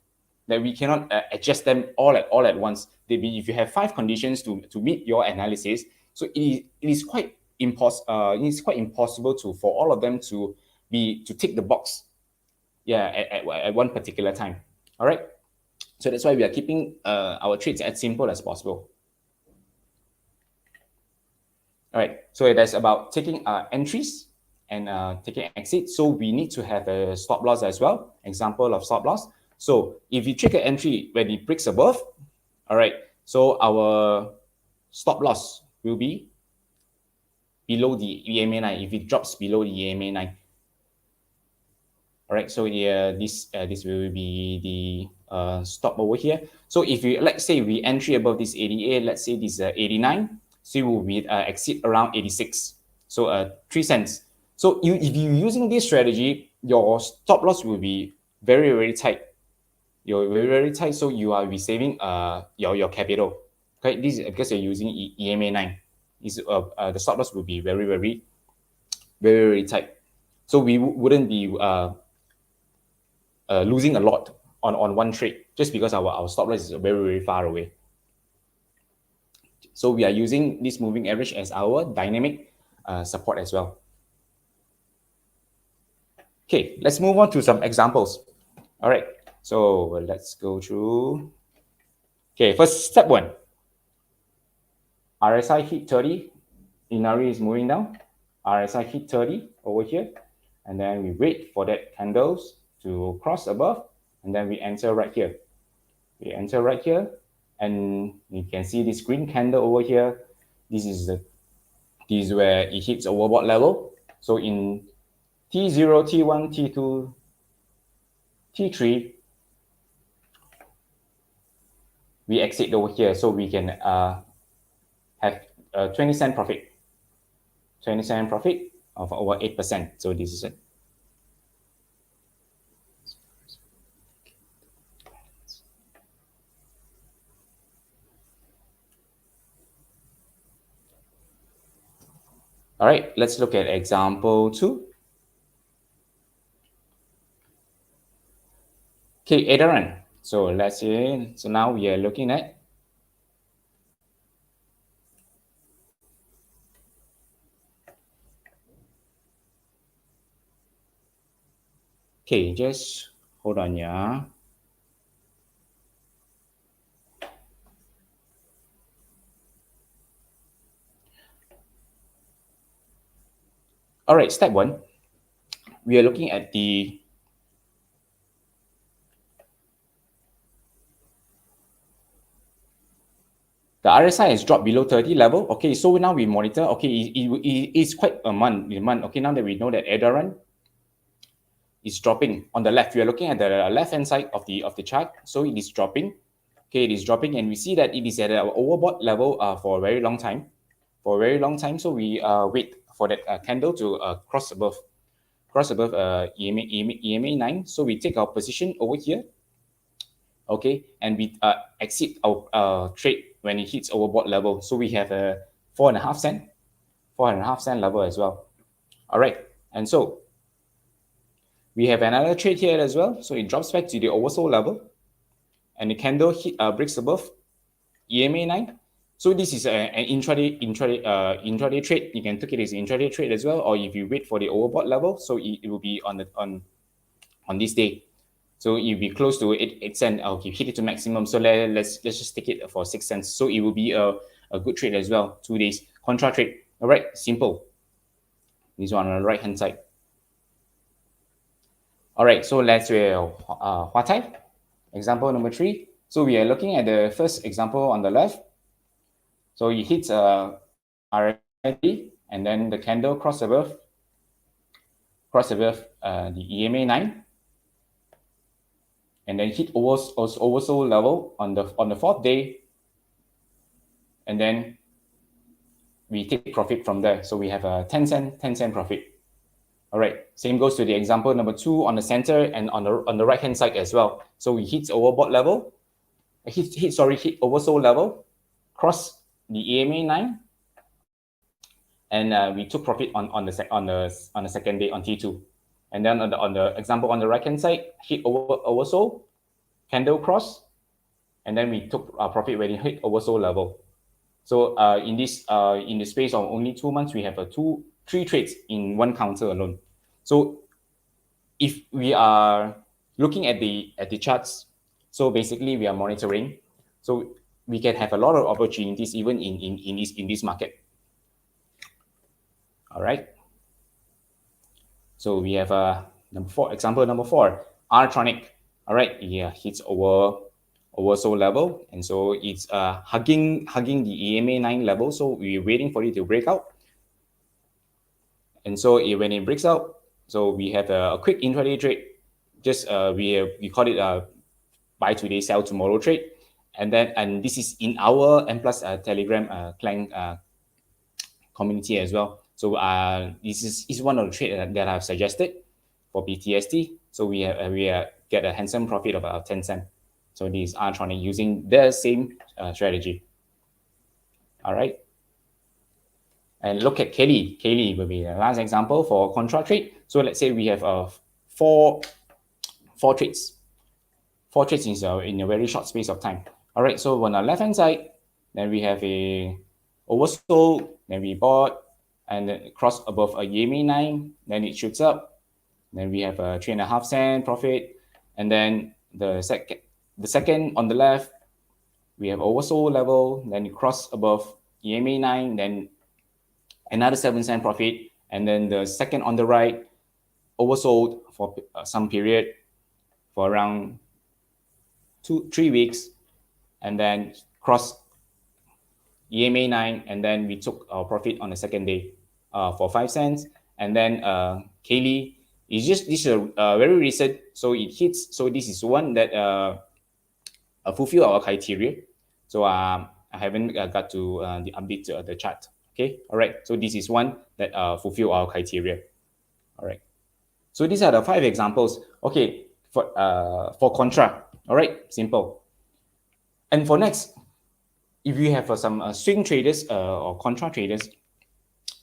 that we cannot adjust them all at once. If you have 5 conditions to meet your analysis, so it is quite impossible for all of them to tick the box, at one particular time. All right, so that's why we are keeping our trades as simple as possible. All right, so that's about taking entries and taking exit. So we need to have a stop loss as well. Example of stop loss. So if you trigger entry when it breaks above, all right, so our stop loss will be below the EMA 9 if it drops below the EMA 9. All right, so this will be the stop over here. So if you, let's say we entry above this 88, let's say this 89, so you will be exit around 86. So 3 cents. So if you're using this strategy, your stop loss will be very, very tight. You're very, very tight, so you are saving your capital. Okay, this is because you're using EMA 9. The stop loss will be very, very, very, very tight. So we wouldn't be losing a lot on one trade just because our stop loss is very, very far away. So we are using this moving average as our dynamic support as well. Okay, let's move on to some examples. All right, so let's go through. Okay, first step 1. RSI hit 30. Inari is moving down. RSI hit 30 over here. And then we wait for that candles to cross above. And then we enter right here. We enter right here. And you can see this green candle over here. This is where it hits overbought level. So in T0, T1, T2, T3, we exit over here. So we can have a 20-cent profit. 20-cent profit of over 8%. So this is it. All right, let's look at example 2. Okay, Adaran. So let's see. So now we are looking at okay, just hold on, yeah. All right, step 1. We are looking at the RSI has dropped below 30 level. Okay, so now we monitor. Okay, it's quite a month. Okay, now that we know that Adaran is dropping on the left, we are looking at the left-hand side of the chart. So it is dropping. Okay, it is dropping, and we see that it is at an overbought level for a very long time. So we wait for that candle to cross above EMA 9. So we take our position over here. Okay, and we exit our trade when it hits overbought level. So we have a 4.5 cent level as well. All right, and so we have another trade here as well. So it drops back to the oversold level, and the candle breaks above EMA 9. So this is an intraday trade. You can take it as an intraday trade as well, or if you wait for the overbought level, so it will be on this day. So you'll be close to 8 cents. Okay, hit it to maximum. So let's just take it for 6 cents. So it will be a good trade as well. 2 days contra trade. All right, simple. This one on the right hand side. All right, so let's do Huatai. Example number 3. So we are looking at the first example on the left. So it hits RSI, and then the candle cross above the EMA 9. And then hit oversold level on the 4th day, and then we take profit from there. So we have a 10 cent profit. All right, same goes to the example number 2 on the center and on the right hand side as well. So we hit overbought level, hit oversold level, cross the EMA 9, and we took profit on the second day on T2. And then on the example on the right hand side, hit oversold, candle cross, and then we took profit when it hit oversold level. So in the space of only 2 months, we have 3 trades in one counter alone. So if we are looking at the charts, so basically we are monitoring, so we can have a lot of opportunities even in this market. All right. So we have example number 4, Artronic. All right, yeah, hits oversold level, and so it's hugging the EMA 9 level. So we're waiting for it to break out, and so when it breaks out, so we have a quick intraday trade. Just we call it a buy today, sell tomorrow trade, and this is in our M Plus Telegram Clang community as well. So this is one of the trades that I've suggested for BTST. So we get a handsome profit of about 10 cents. So these are trying using the same strategy. All right. And look at Kelly. Kelly will be the last example for contra trade. So let's say we have four trades. Four trades in a very short space of time. All right. So on the left hand side, then we have a oversold. Then we bought and then cross above a EMA 9. Then it shoots up. Then we have a 3.5 cent profit. And then the second on the left, we have oversold level. Then it cross above EMA 9. Then another 7 cent profit. And then the second on the right, oversold for some period for around 2-3 weeks, and then cross EMA 9, and then we took our profit on the second day for 5 cents. And then Kaylee is just this is very recent, so it hits. So this is one that fulfill our criteria. So I haven't got to the update the chart. Okay, all right. So this is one that fulfill our criteria. All right. So these are the 5 examples. Okay, for contra. All right, simple. And for next, if you have some swing traders or contra traders,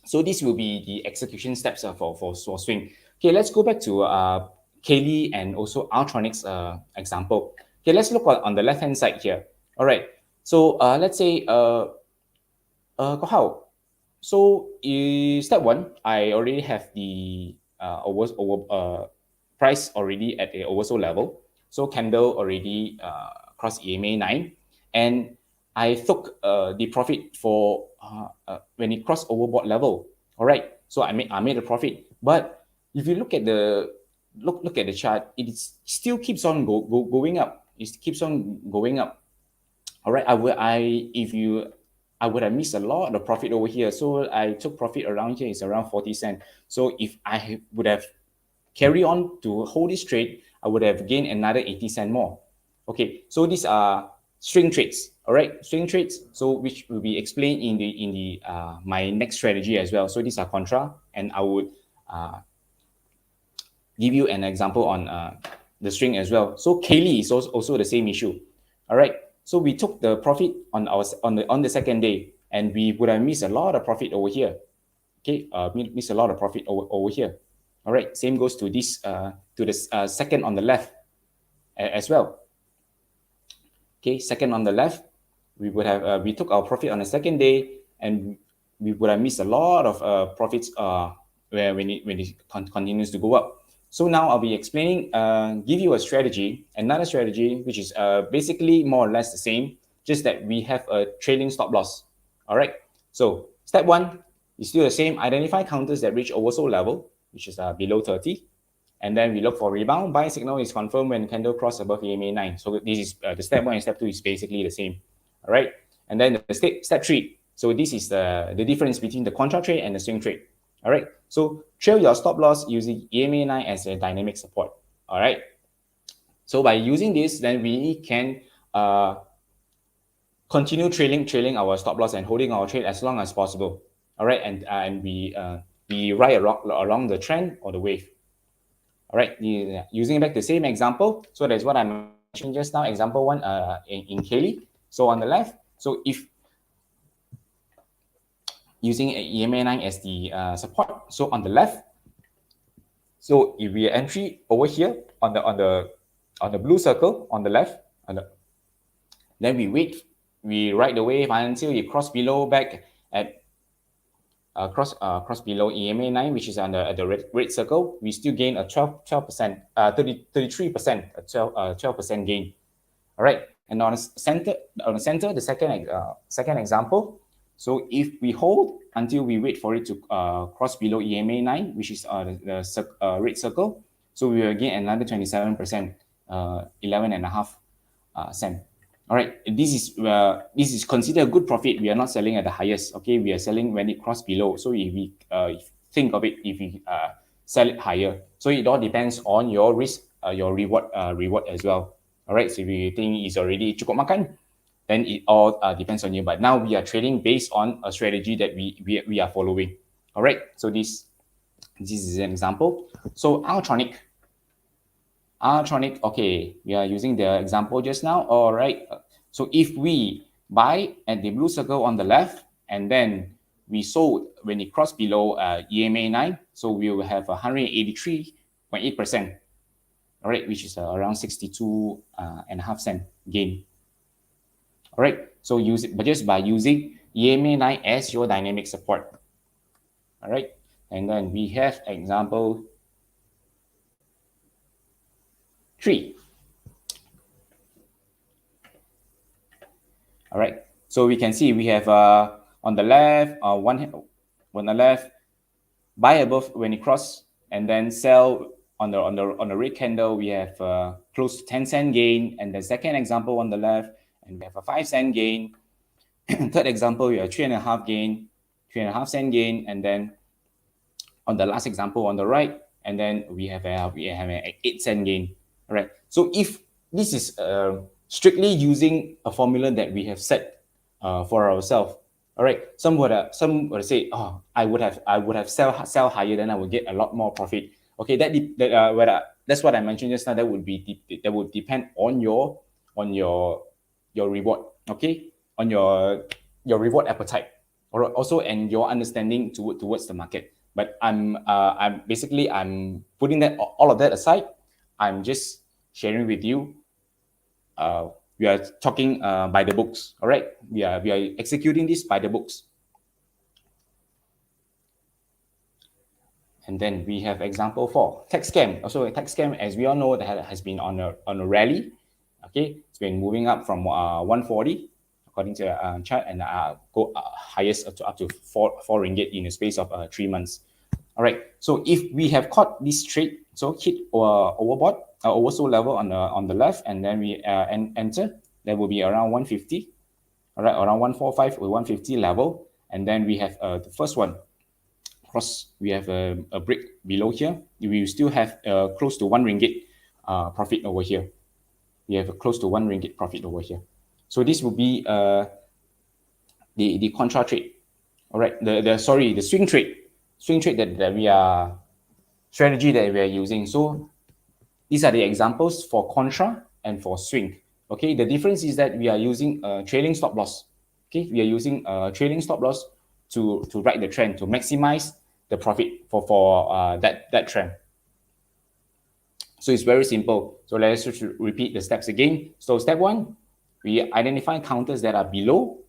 so this will be the execution steps for swing. Okay, let's go back to Kaylee and also Altronics example. Okay, let's look on the left hand side here. All right, so let's say Kok How. So step 1, I already have the price already at a oversold level. So candle already crossed EMA 9, and I took the profit for when it crossed overbought level. All right, so I made a profit. But if you look at the chart, it still keeps on going up. It keeps on going up. All right, I would have missed a lot of profit over here. So I took profit around here is around 40 cents. So if I would have carry on to hold this trade, I would have gained another 80 cents more. Okay, so these are swing trades. All right, swing trades. So which will be explained in the my next strategy as well. So these are contra, and I would give you an example on the string as well. So Kaylee is also the same issue. All right, so we took the profit on the second day, and we would have missed a lot of profit over here. Okay, missed a lot of profit over here. All right, same goes to this to the second on the left as well. Okay, second on the left, we would have we took our profit on the second day, and we would have missed a lot of profits when it continues to go up. So now I'll be explaining, give you another strategy, which is basically more or less the same, just that we have a trailing stop loss. All right. So step 1 is still the same. Identify counters that reach oversold level, which is below 30. And then we look for rebound. Buy signal is confirmed when candle cross above EMA 9. So this is the step 1 and step 2 is basically the same. All right. And then step 3. So this is the difference between the contra trade and the swing trade. All right. So trail your stop loss using EMA 9 as a dynamic support. All right. So by using this, then we can continue trailing our stop loss and holding our trade as long as possible. All right. And we ride along the trend or the wave. All right, using back the same example. So that's what I mentioned just now, example 1 in Kaylee. So on the left, so if using EMA 9 as the support, so on the left, so if we entry over here on the blue circle on the left, then we ride the wave until it cross below back at cross below EMA 9, which is on the red circle, we still gain a 33%, 12% gain. All right, and on the center, the second example. So if we hold until we wait for it to cross below EMA 9, which is the red circle, so we will gain another 27%. 11.5 cent. All right, this is considered a good profit. We are not selling at the highest. Okay, we are selling when it cross below. So if we think of it, if we sell it higher, so it all depends on your risk, your reward as well. All right, so if you think it's already cukup makan, then it all depends on you. But now we are trading based on a strategy that we are following. All right, so this is an example. So Altronic, okay, we are using the example just now. All right, so if we buy at the blue circle on the left, and then we sold when it crossed below EMA 9, so we will have 183.8%, all right, which is around 62.5 cent gain. All right, so use it, but just by using EMA 9 as your dynamic support. All right, and then we have example 3. All right, so we can see we have on the left, on the left, buy above when it cross, and then sell on the red candle. We have close to 10 cent gain, and the second example on the left, and we have a 5 cent gain. Third example, we have 3.5 cent gain, and then on the last example on the right, and then we have an 8 cent gain. All right, so if this is strictly using a formula that we have set for ourselves, all right, some would say, oh, I would have sell higher, then I would get a lot more profit. Okay, that's what I mentioned just now. That would depend on your reward. Okay, on your reward appetite, or also and your understanding towards the market. But I'm putting that all of that aside. I'm just sharing with you. We are talking by the books. All right, we are executing this by the books. And then we have example 4, tech scam. Also, tech scam, as we all know, that has been on a rally. Okay, it's been moving up from 140 according to the chart, and go highest up to 4 ringgit in the space of 3 months. All right, so if we have caught this trade, so hit overbought, oversold level on the left, and then we enter, that will be around 150. All right, around 145 or 150 level, and then we have the first one cross. We have a break below here. We still have close to 1 ringgit profit over here. We have close to 1 ringgit profit over here. So this will be the contra trade. All right, the swing trade that we are strategy that we are using. So these are the examples for contra and for swing. Okay, the difference is that we are using a trailing stop loss. Okay, we are using a trailing stop loss to ride the trend, to maximize the profit for that trend. So it's very simple. So let's just repeat the steps again. So step 1, we identify counters that are below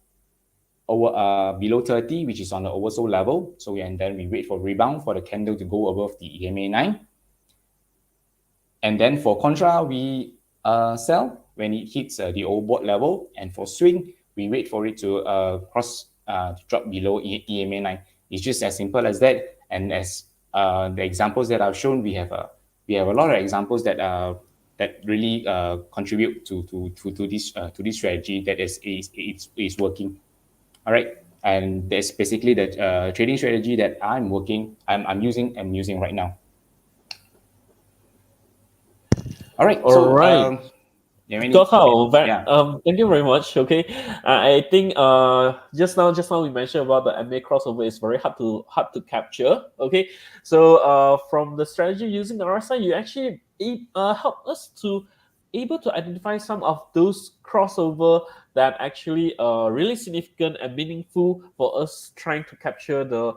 30, which is on the oversold level. So and then we wait for rebound for the candle to go above the EMA 9. And then for contra, we sell when it hits the overbought level. And for swing, we wait for it to drop below EMA 9. It's just as simple as that. And as the examples that I've shown, we have a lot of examples that really contribute to this strategy that is working. All right, and that's basically the trading strategy that I'm using right now. All right. All right. Kok How, thank you very much. Okay, I think just now we mentioned about the MA crossover is very hard to capture. Okay, so from the strategy using the RSI, you actually help us to able to identify some of those crossover that actually really significant and meaningful for us trying to capture the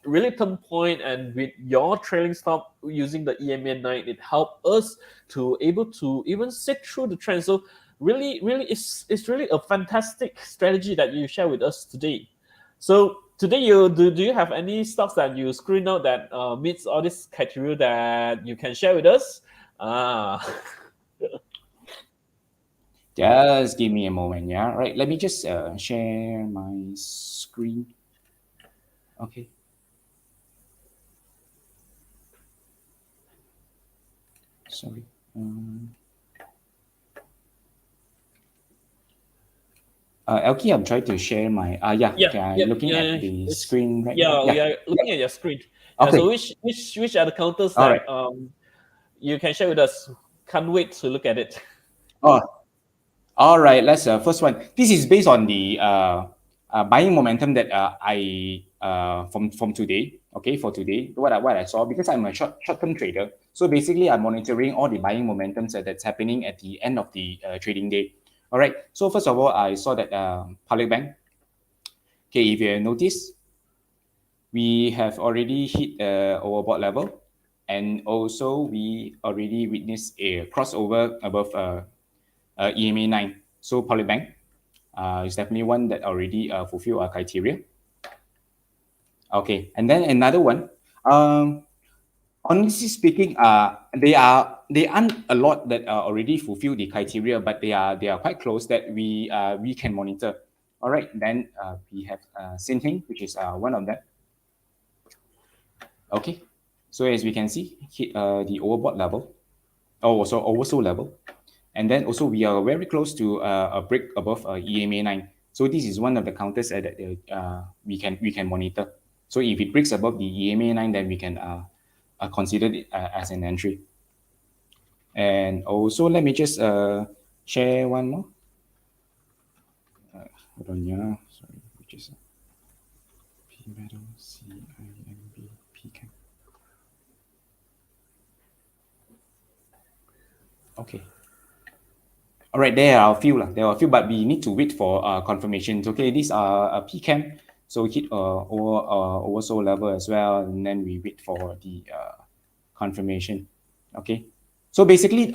really turn point. And with your trailing stop using the EMA 9, it helped us to able to even sit through the trend. So really it's really a fantastic strategy that you share with us today. So today, do you have any stocks that you screen out that meets all this criteria that you can share with us? Just give me a moment. Yeah, right, let me just share my screen. Okay. Sorry. Elky, I'm trying to share my. Yeah, Yeah, okay, I'm yep, looking yeah. at the It's screen right now. yeah, we Yeah, are looking yeah. at your screen. Yeah. So Okay, which are the counters all right. that you can share with us? Can't wait to look at it. Oh, all right. Let's first one. This is based on the buying momentum that from today. Okay, for today, what I saw, because I'm a short term trader. So basically, I'm monitoring all the buying momentums that's happening at the end of the trading day. All right. So first of all, I saw that public bank. Okay, if you notice, we have already hit overbought level, and also we already witnessed a crossover above EMA 9. So Polybank is definitely one that already fulfill our criteria. Okay, and then another one. Honestly speaking, they aren't a lot that already fulfill the criteria, but they are quite close that we can monitor. All right, then we have Sinting, which is one of them. Okay, so as we can see, hit the overbought level, also oversold level, and then also we are very close to a break above EMA 9. So this is one of the counters that we can monitor. So if it breaks above the EMA 9, then we can consider it as an entry. And also, let me just share one more. Hold on, yeah. Sorry, which is P metal CIMB PCAM. Okay. All right, there are a few lah. There are a few, but we need to wait for confirmations. Okay, these are a PCAM, so hit oversold level as well, and then we wait for the confirmation. Okay, so basically,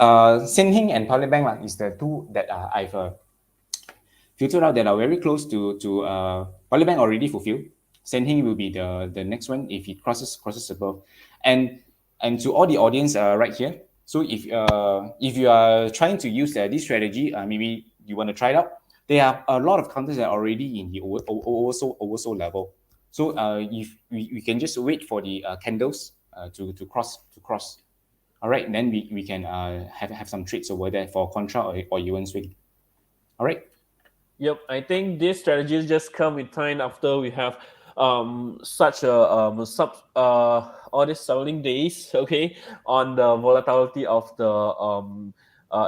Senhing and Polybank lah is the two that I've filtered out that are very close to Polybank already fulfilled. Senhing will be the next one if it crosses above, and to all the audience right here. So if you are trying to use this strategy, maybe you want to try it out. There are a lot of counters that are already in the oversold level. So if we can just wait for the candles to cross. All right, then we can have some trades over there for contra or yuan swing. All right. Yep, I think these strategies just come in time after we have such a all these selling days, okay, on the volatility of the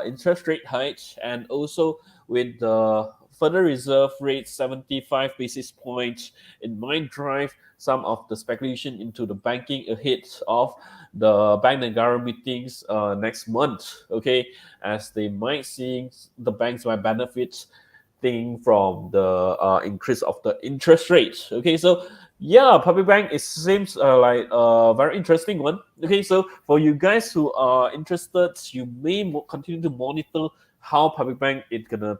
interest rate hikes, and also with the further reserve rate 75 basis points, it might drive some of the speculation into the banking ahead of the bank Negara meetings next month, okay, as they might see the banks might benefit thing from the increase of the interest rate. Okay, so yeah, public bank it seems like a very interesting one. Okay, so for you guys who are interested, you may continue to monitor how public bank is gonna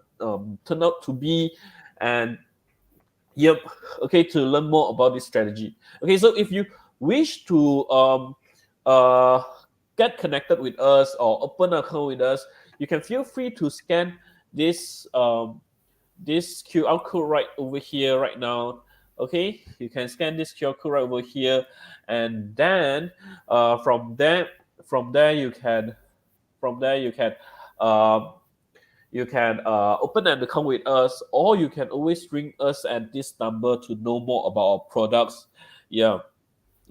turn out to be, and yep, okay, to learn more about this strategy. Okay, so if you wish to uh, get connected with us or open an account with us, you can feel free to scan this QR code right over here right now. Okay, you can scan this QR code right over here, and then from there, from there you can, from there uh, you can open an account with us, or you can always ring us at this number to know more about our products. Yeah.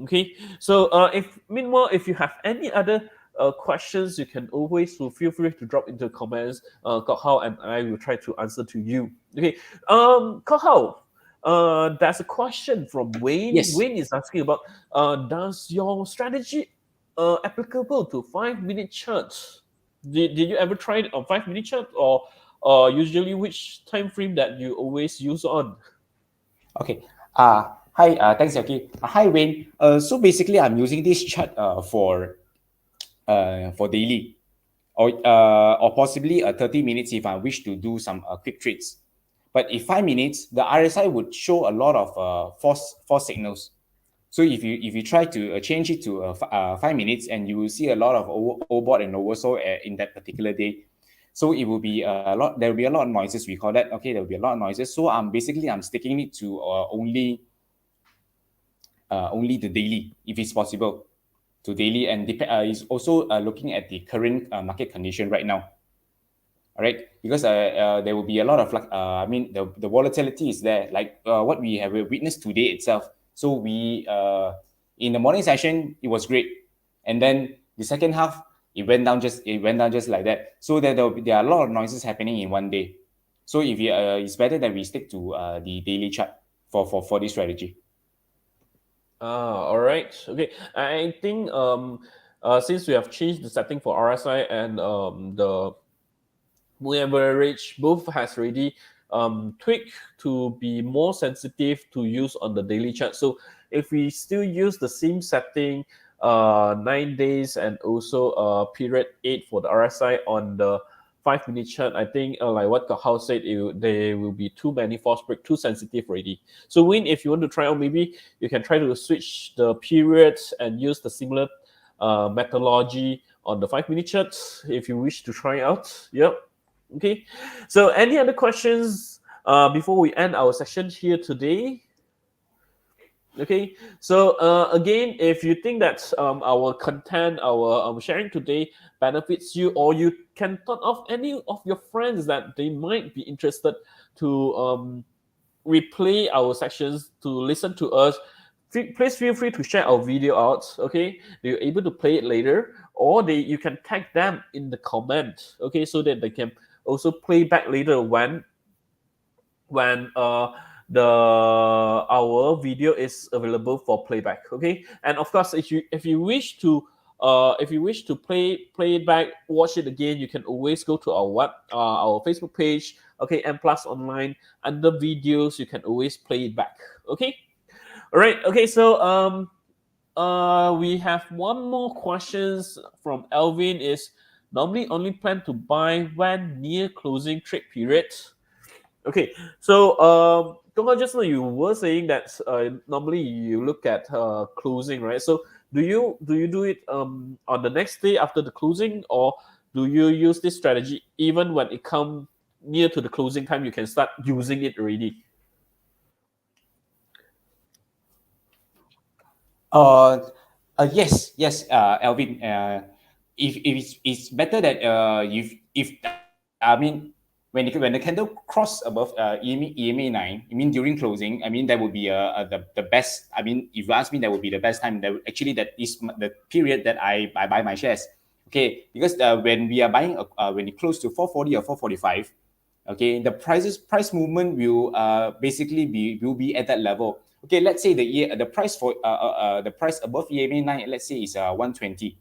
Okay, so if meanwhile, if you have any other questions, you can always feel free to drop into the comments. Kok How and I will try to answer to you. Okay, Kok How, there's a question from Wayne. Yes. Wayne is asking about does your strategy applicable to 5 minute charts? Did you ever try it on 5 minute chart, or usually which time frame that you always use on? Okay. Hi. Thanks, Yaki. Hi, Wayne. So basically, I'm using this chart for daily, or possibly 30 minutes if I wish to do some quick trades. But if 5 minutes, the RSI would show a lot of false signals. So if you try to change it to 5 minutes, and you will see a lot of overbought and oversold in that particular day. So it will be a lot. There will be a lot of noises. We call that. Okay, there will be a lot of noises. So I'm sticking it to only the daily if it's possible. to daily, and is also looking at the current market condition right now. All right, because there will be a lot of the volatility is there, like what we have witnessed today itself. So we in the morning session it was great, and then the second half it went down just like that. So there are a lot of noises happening in one day. So if you, it's better that we stick to the daily chart for this strategy. All right. Okay. I think since we have changed the setting for RSI and the moving average, both has already tweaked to be more sensitive to use on the daily chart. So if we still use the same setting, 9 days and also period 8 for the RSI on the 5 minute chart, I think like what Kok How said, there will be too many false break, too sensitive already. So Win, if you want to try out, maybe you can try to switch the periods and use the similar methodology on the 5 minute chart if you wish to try out. Yep. Okay. So any other questions before we end our session here today? Okay, so again, if you think that our content, our sharing today benefits you, or you can thought of any of your friends that they might be interested to replay our sessions, to listen to us, please feel free to share our video out. Okay, they're able to play it later, or you can tag them in the comment. Okay, so that they can also play back later when the our video is available for playback. Okay, and of course, if you wish to play it back, watch it again, you can always go to our Facebook page. Okay, M Plus Online, under videos, you can always play it back. Okay, all right. Okay, so we have one more questions from Elvin. Is normally only plan to buy when near closing trade period. Okay, so Tonga, just now you were saying that normally you look at closing, right? So do you do it on the next day after the closing, or do you use this strategy even when it comes near to the closing time? You can start using it already. Yes, Alvin. If it's better that if I mean when the candle cross above EMA 9, I mean during closing, I mean that would be the best. I mean, if you ask me, that would be the best time. That is the period that I buy my shares. Okay, because when we are buying when it close to 440 or 445, okay, the price movement will basically will be at that level. Okay, let's say the price for the price above EMA 9, let's say is 120.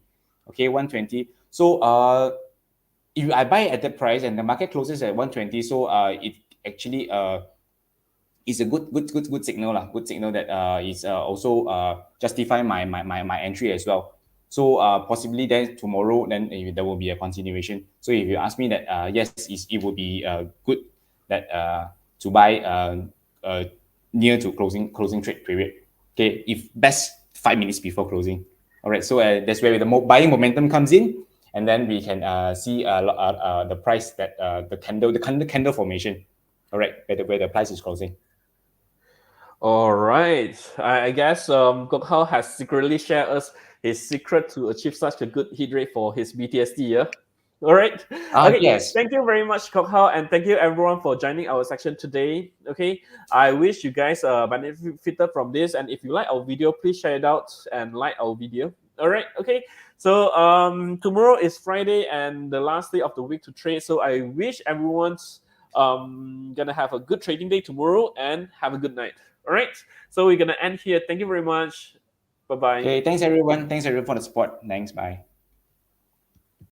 Okay, 120. So if I buy at that price and the market closes at 120, so it actually is a good signal lah. Good signal that is also justify my entry as well. So possibly then tomorrow, then there will be a continuation. So if you ask me that, yes, it will be good that to buy near to closing trade period. Okay, if best 5 minutes before closing. All right, so that's where the buying momentum comes in, and then we can see the price that the candle formation. All right, where the price is closing. All right. I guess Kok How has secretly shared us his secret to achieve such a good hit rate for his BTSD. Yeah. All right. Okay. Yes. Thank you very much, Kok How, and thank you everyone for joining our section today. Okay. I wish you guys benefited from this, and if you like our video, please share it out and like our video. All right. Okay. So tomorrow is Friday and the last day of the week to trade. So I wish everyone's gonna have a good trading day tomorrow and have a good night. All right. So we're gonna end here. Thank you very much. Bye bye. Okay. Thanks everyone. Thanks everyone for the support. Thanks. Bye.